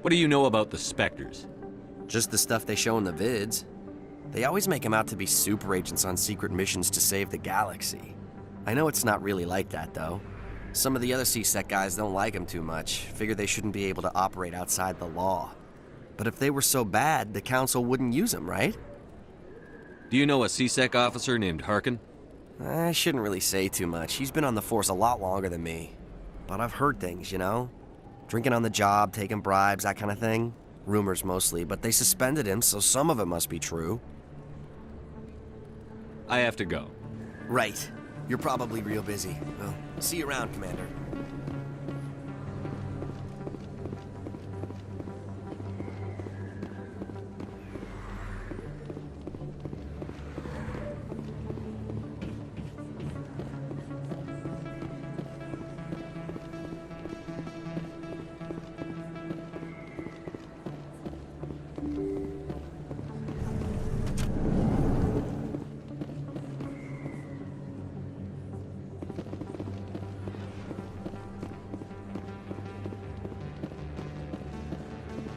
What do you know about the Spectres? Just the stuff they show in the vids. They always make them out to be super agents on secret missions to save the galaxy. I know it's not really like that, though. Some of the other CSEC guys don't like them too much, figure they shouldn't be able to operate outside the law. But if they were so bad, the Council wouldn't use them, right? Do you know a CSEC officer named Harkin? I shouldn't really say too much. He's been on the force a lot longer than me. But I've heard things, you know? Drinking on the job, taking bribes, that kind of thing. Rumors mostly, but they suspended him, so some of it must be true. I have to go. Right. You're probably real busy. Well, see you around, Commander.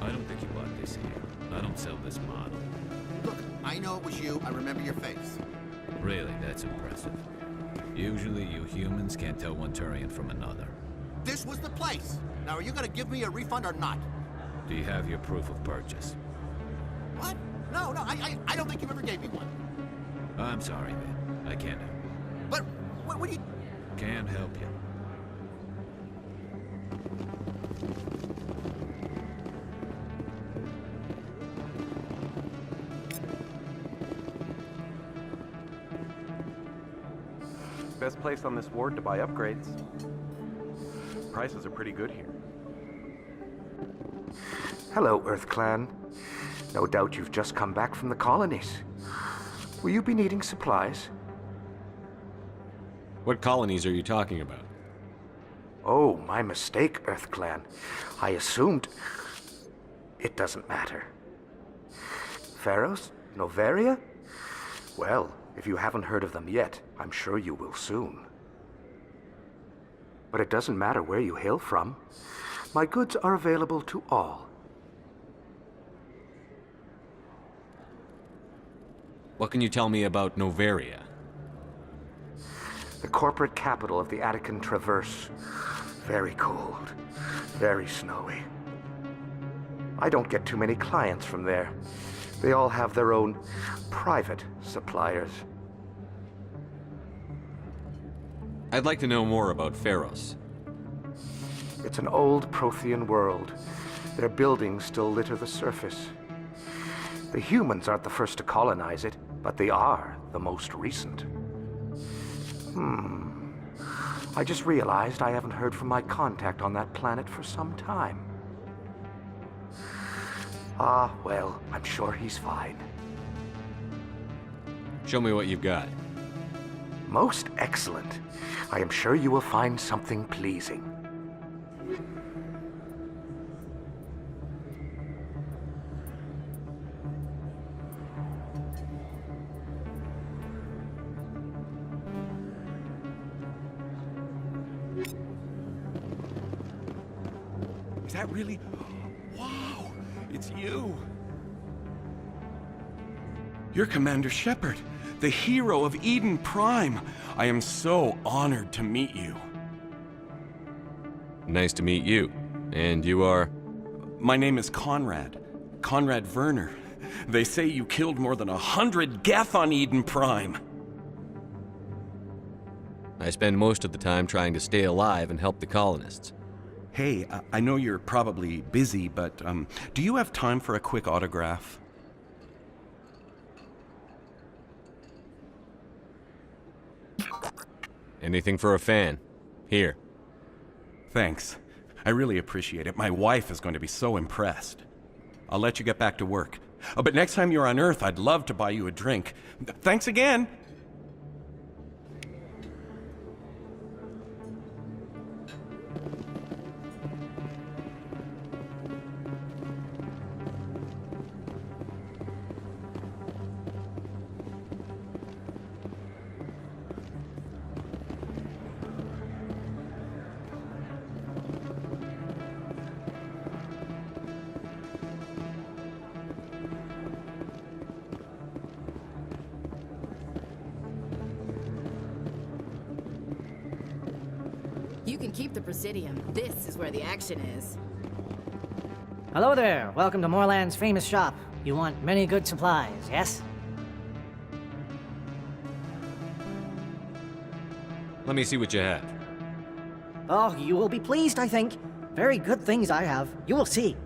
I don't think you bought this here. I don't sell this model. Look, I know it was you. I remember your face. Really, that's impressive. Usually you humans can't tell one Turian from another. This was the place. Now, are you gonna give me a refund or not? Do you have your proof of purchase? What? No, I don't think you ever gave me one. I'm sorry, man. I can't help you. But, what do you... Can't help you. Best place on this ward to buy upgrades. Prices are pretty good here. Hello, Earth Clan. No doubt you've just come back from the colonies. Will you be needing supplies? What colonies are you talking about? Oh, my mistake, Earth Clan. I assumed... It doesn't matter. Pharos? Noveria? Well, if you haven't heard of them yet, I'm sure you will soon. But it doesn't matter where you hail from. My goods are available to all. What can you tell me about Noveria? The corporate capital of the Attican Traverse. Very cold. Very snowy. I don't get too many clients from there. They all have their own private suppliers. I'd like to know more about Pharos. It's an old Prothean world. Their buildings still litter the surface. The humans aren't the first to colonize it, but they are the most recent. I just realized I haven't heard from my contact on that planet for some time. Ah, well, I'm sure he's fine. Show me what you've got. Most excellent. I am sure you will find something pleasing. that really... Wow, it's you. You're Commander Shepard, the hero of Eden Prime. I am so honored to meet you. Nice to meet you. And you are? My name is Conrad. Conrad Werner. They say you killed more than 100 Geth on Eden Prime. I spend most of the time trying to stay alive and help the colonists. Hey, I know you're probably busy, but do you have time for a quick autograph? Anything for a fan. Here. Thanks. I really appreciate it. My wife is going to be so impressed. I'll let you get back to work. But next time you're on Earth, I'd love to buy you a drink. Thanks again! You can keep the Presidium. This is where the action is. Hello there. Welcome to Moorland's famous shop. You want many good supplies, yes? Let me see what you have. Oh, you will be pleased, I think. Very good things I have. You will see.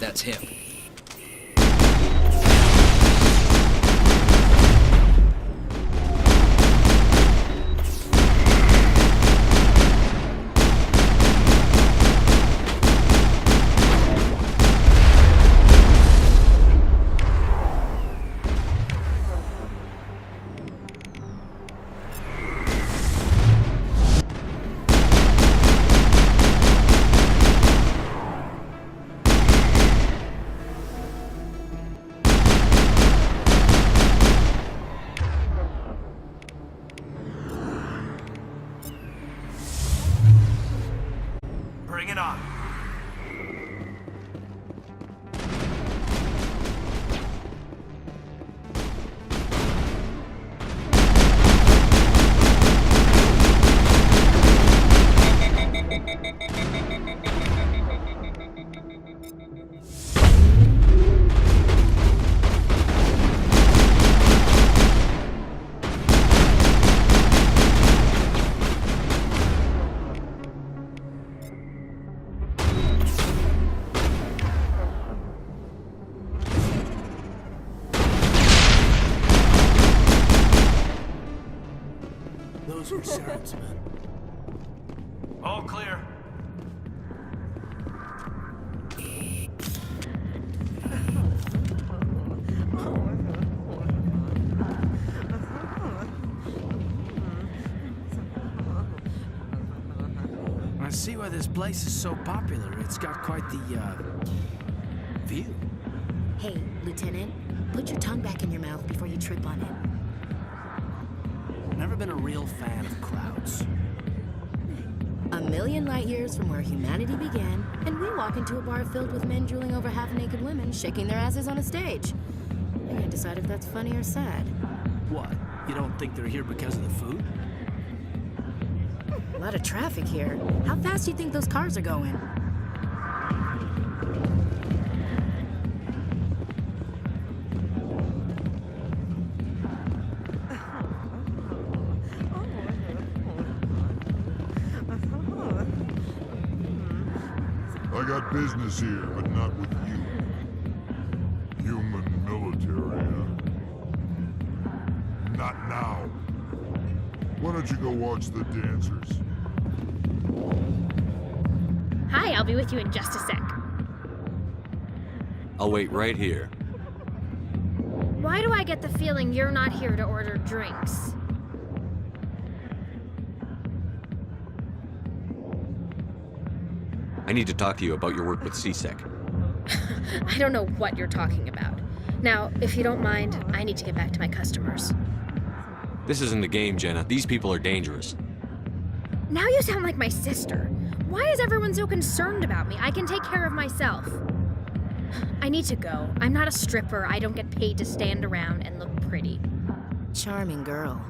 That's him. Bring it on. Those were Saren's men. All clear. I see why this place is so popular. It's got quite the, view. Hey, Lieutenant, put your tongue back in your mouth before you trip on it. Never been a real fan of crowds. A million light years from where humanity began, and we walk into a bar filled with men drooling over half-naked women shaking their asses on a stage. I can't decide if that's funny or sad. What? You don't think they're here because of the food? lot of traffic here. How fast do you think those cars are going? I got business here, but not with you. Human military, huh? Not now. Why don't you go watch the dancers? Hi, I'll be with you in just a sec. I'll wait right here. Why do I get the feeling you're not here to order drinks? I need to talk to you about your work with CSEC. I don't know what you're talking about. Now, if you don't mind, I need to get back to my customers. This isn't a game, Jenna. These people are dangerous. Now you sound like my sister. Why is everyone so concerned about me? I can take care of myself. I need to go. I'm not a stripper. I don't get paid to stand around and look pretty. Charming girl.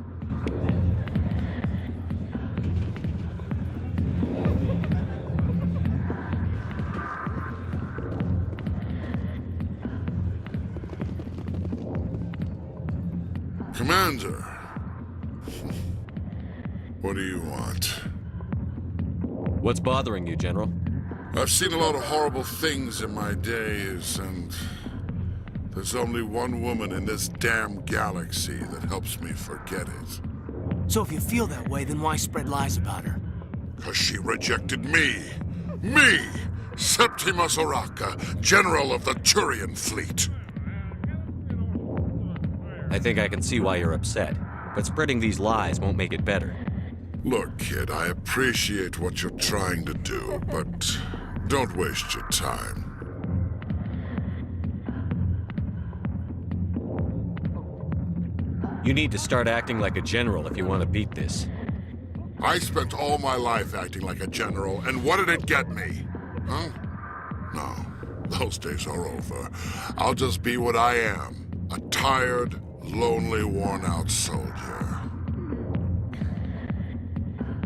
Commander, what do you want? What's bothering you, General? I've seen a lot of horrible things in my days, and there's only one woman in this damn galaxy that helps me forget it. So if you feel that way, then why spread lies about her? 'Cause she rejected me! Me! Septimus Oraka, General of the Turian Fleet! I think I can see why you're upset, but spreading these lies won't make it better. Look, kid, I appreciate what you're trying to do, but don't waste your time. You need to start acting like a general if you want to beat this. I spent all my life acting like a general, and what did it get me? Huh? No, those days are over. I'll just be what I am, a tired, lonely, worn-out soldier.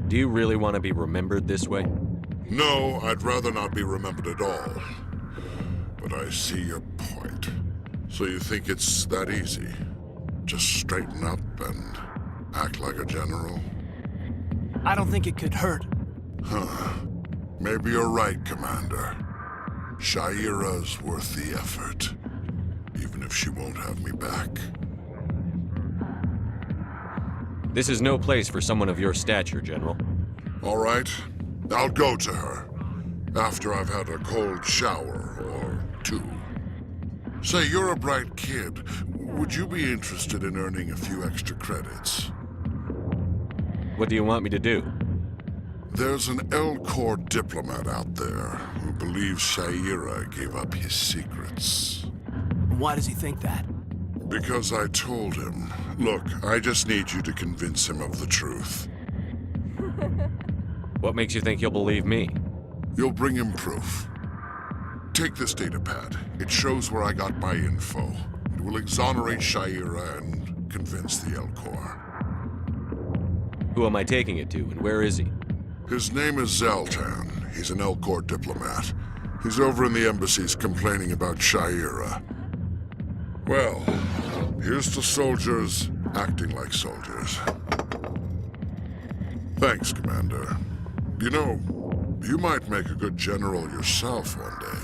Do you really want to be remembered this way? No, I'd rather not be remembered at all. But I see your point. So you think it's that easy? Just straighten up and act like a general? I don't think it could hurt. Huh. Maybe you're right, Commander. Shaira's worth the effort. Even if she won't have me back. This is no place for someone of your stature, General. All right. I'll go to her. After I've had a cold shower or two. Say, you're a bright kid. Would you be interested in earning a few extra credits? What do you want me to do? There's an Elcor diplomat out there who believes Shaira gave up his secrets. Why does he think that? Because I told him. Look, I just need you to convince him of the truth. What makes you think he'll believe me? You'll bring him proof. Take this datapad. It shows where I got my info. It will exonerate Shaira and convince the Elcor. Who am I taking it to, and where is he? His name is Zaltan. He's an Elcor diplomat. He's over in the embassies complaining about Shaira. Well, here's to soldiers acting like soldiers. Thanks, Commander. You know, you might make a good general yourself one day.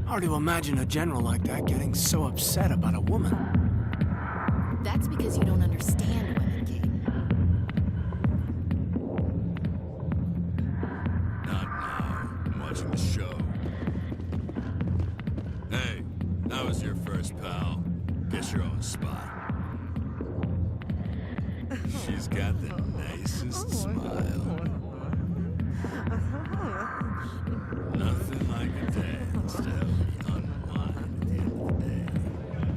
Hard to imagine a general like that getting so upset about a woman. That's because you don't understand women, Kate. Not now. I'm watching the show. Hey, that was your first pal. Get your own spot. She's got the nicest smile. Nothing like a dance to help me unwind at the end of the day.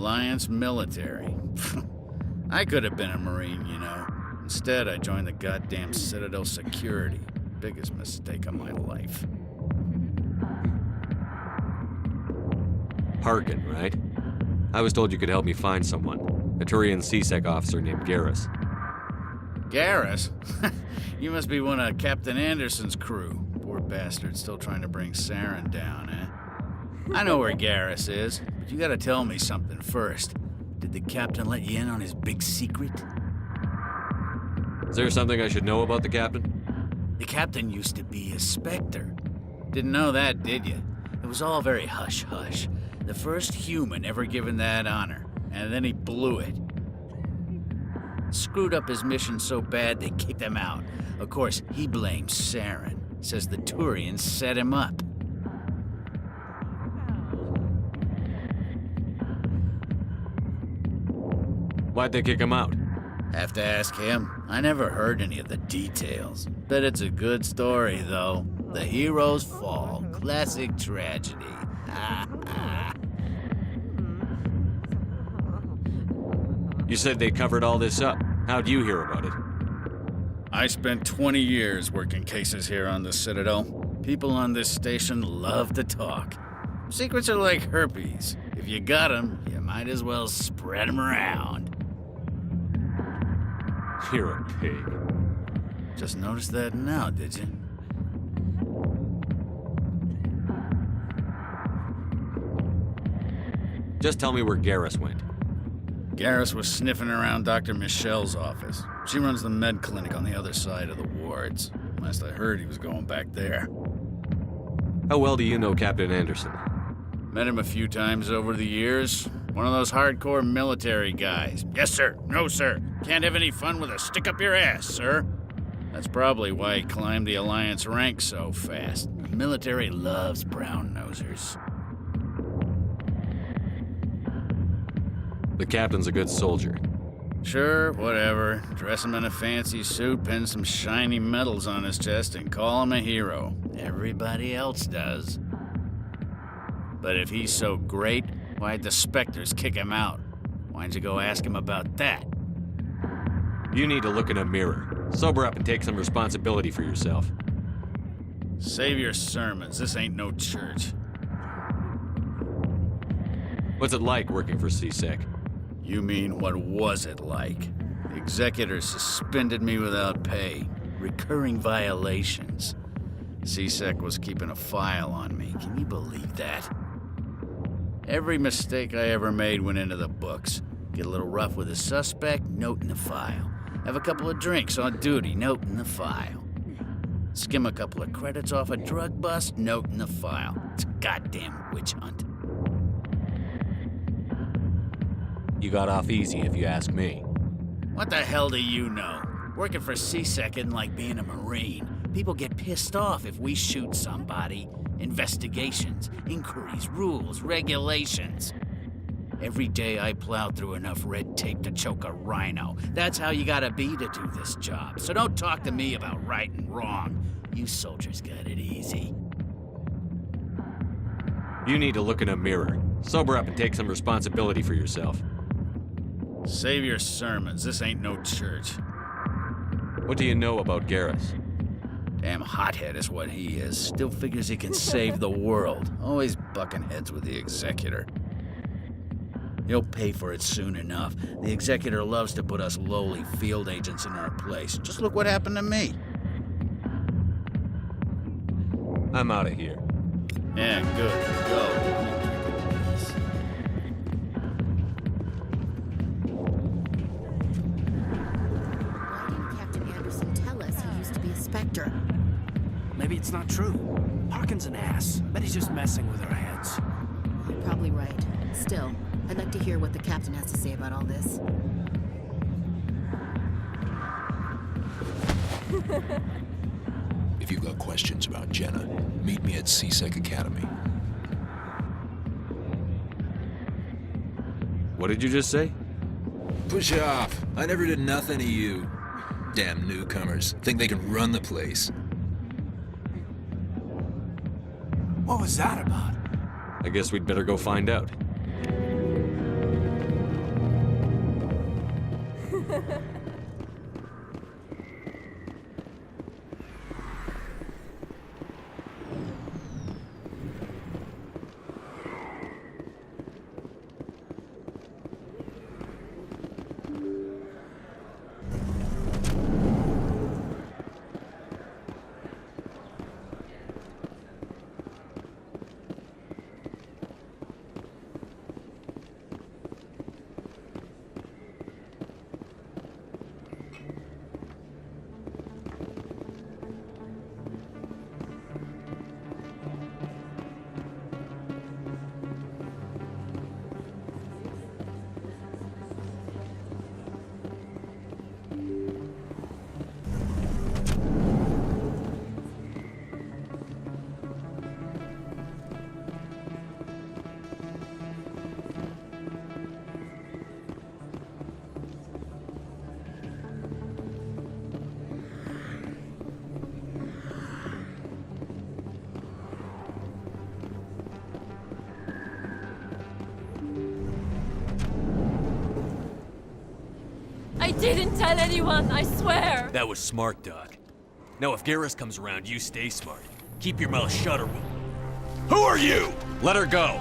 Alliance military. I could have been a Marine, you know. Instead, I joined the goddamn Citadel Security. Biggest mistake of my life. Harkin, right? I was told you could help me find someone. A Turian C-Sec officer named Garrus. Garrus? You must be one of Captain Anderson's crew. Poor bastard, still trying to bring Saren down, eh? I know where Garrus is, but you gotta tell me something first. Did the captain let you in on his big secret? Is there something I should know about the captain? The captain used to be a Spectre. Didn't know that, did you? It was all very hush-hush. The first human ever given that honor, and then he blew it. Screwed up his mission so bad they kicked him out. Of course, he blames Saren. Says the Turians set him up. Why'd they kick him out? Have to ask him. I never heard any of the details. Bet it's a good story, though. The hero's fall. Classic tragedy. You said they covered all this up. How'd you hear about it? I spent 20 years working cases here on the Citadel. People on this station love to talk. Secrets are like herpes. If you got them, you might as well spread them around. You're a pig. Just noticed that now, did you? Just tell me where Garrus went. Garrus was sniffing around Dr. Michelle's office. She runs the med clinic on the other side of the wards. Last I heard, he was going back there. How well do you know Captain Anderson? Met him a few times over the years. One of those hardcore military guys. Yes, sir. No, sir. Can't have any fun with a stick up your ass, sir. That's probably why he climbed the Alliance ranks so fast. The military loves brown-nosers. The captain's a good soldier. Sure, whatever. Dress him in a fancy suit, pin some shiny medals on his chest, and call him a hero. Everybody else does. But if he's so great, why'd the Spectres kick him out? Why'd you go ask him about that? You need to look in a mirror. Sober up and take some responsibility for yourself. Save your sermons. This ain't no church. What's it like working for C-Sec? You mean, what was it like? The executor suspended me without pay. Recurring violations. C-Sec was keeping a file on me. Can you believe that? Every mistake I ever made went into the books. Get a little rough with a suspect, note in the file. Have a couple of drinks on duty, note in the file. Skim a couple of credits off a drug bust, note in the file. It's a goddamn witch hunt. You got off easy, if you ask me. What the hell do you know? Working for C-Sec isn't like being a Marine. People get pissed off if we shoot somebody. Investigations, inquiries, rules, regulations. Every day I plow through enough red tape to choke a rhino. That's how you gotta be to do this job. So don't talk to me about right and wrong. You soldiers got it easy. You need to look in a mirror. Sober up and take some responsibility for yourself. Save your sermons. This ain't no church. What do you know about Garrus? Damn hothead is what he is. Still figures he can save the world. Always bucking heads with the executor. He'll pay for it soon enough. The executor loves to put us lowly field agents in our place. Just look what happened to me. I'm out of here. Yeah, good. Go. Spectre. Maybe it's not true. Harkin's an ass. Bet he's just messing with our heads. You're probably right. Still, I'd like to hear what the captain has to say about all this. If you've got questions about Jenna, meet me at C-Sec Academy. What did you just say? Push off. I never did nothing to you. Damn newcomers. Think they can run the place. What was that about? I guess we'd better go find out. didn't tell anyone, I swear! That was smart, Doc. Now if Garrus comes around, you stay smart. Keep your mouth shut or we'll... Who are you? Let her go.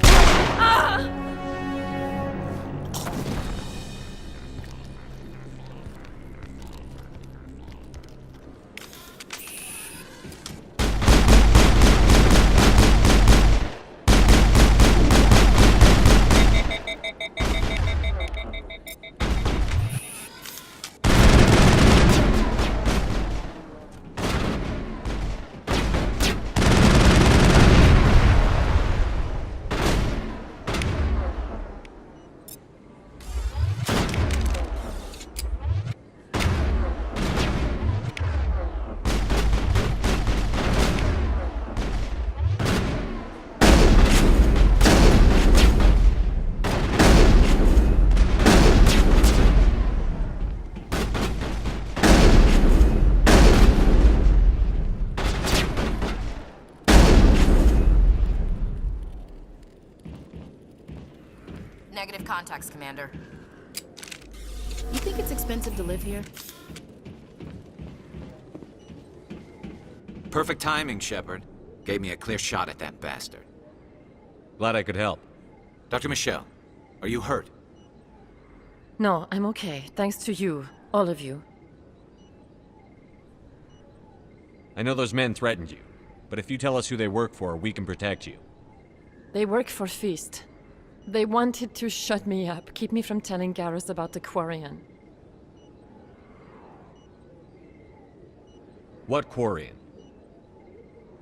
Ah! Negative contacts, Commander. You think it's expensive to live here? Perfect timing, Shepard. Gave me a clear shot at that bastard. Glad I could help. Dr. Michelle, are you hurt? No, I'm okay. Thanks to you. All of you. I know those men threatened you, but if you tell us who they work for, we can protect you. They work for Feast. They wanted to shut me up, keep me from telling Garrus about the Quarian. What Quarian?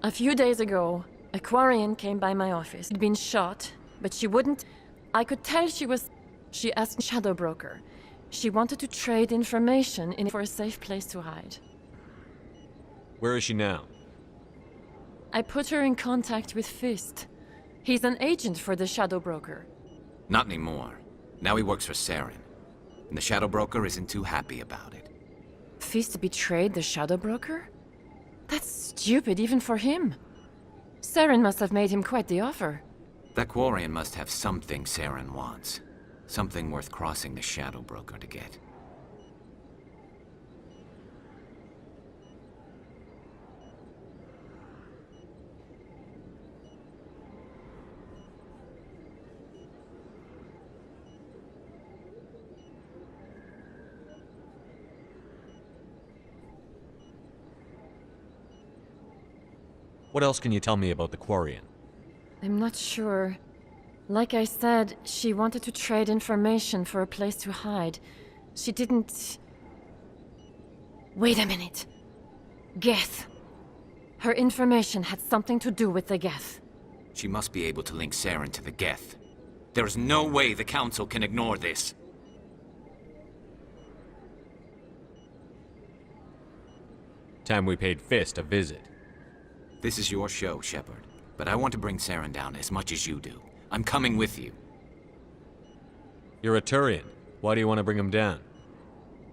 A few days ago, a Quarian came by my office. She'd been shot, but she wouldn't... I could tell she was... She asked Shadow Broker. She wanted to trade information for a safe place to hide. Where is she now? I put her in contact with Fist. He's an agent for the Shadow Broker. Not anymore. Now he works for Saren. And the Shadow Broker isn't too happy about it. Fist betrayed the Shadow Broker? That's stupid even for him. Saren must have made him quite the offer. That Quarian must have something Saren wants. Something worth crossing the Shadow Broker to get. What else can you tell me about the Quarian? I'm not sure. Like I said, she wanted to trade information for a place to hide. She didn't... Wait a minute. Geth. Her information had something to do with the Geth. She must be able to link Saren to the Geth. There is no way the Council can ignore this. Time we paid Fist a visit. This is your show, Shepard. But I want to bring Saren down as much as you do. I'm coming with you. You're a Turian. Why do you want to bring him down?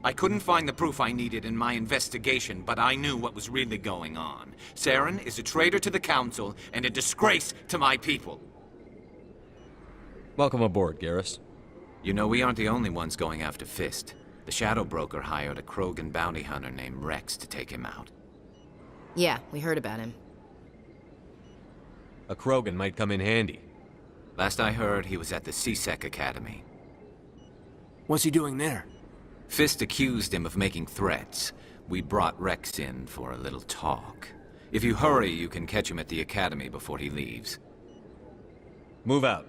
I couldn't find the proof I needed in my investigation, but I knew what was really going on. Saren is a traitor to the Council and a disgrace to my people. Welcome aboard, Garrus. You know, we aren't the only ones going after Fist. The Shadow Broker hired a Krogan bounty hunter named Rex to take him out. Yeah, we heard about him. A Krogan might come in handy. Last I heard, he was at the C-Sec Academy. What's he doing there? Fist accused him of making threats. We brought Rex in for a little talk. If you hurry, you can catch him at the Academy before he leaves. Move out.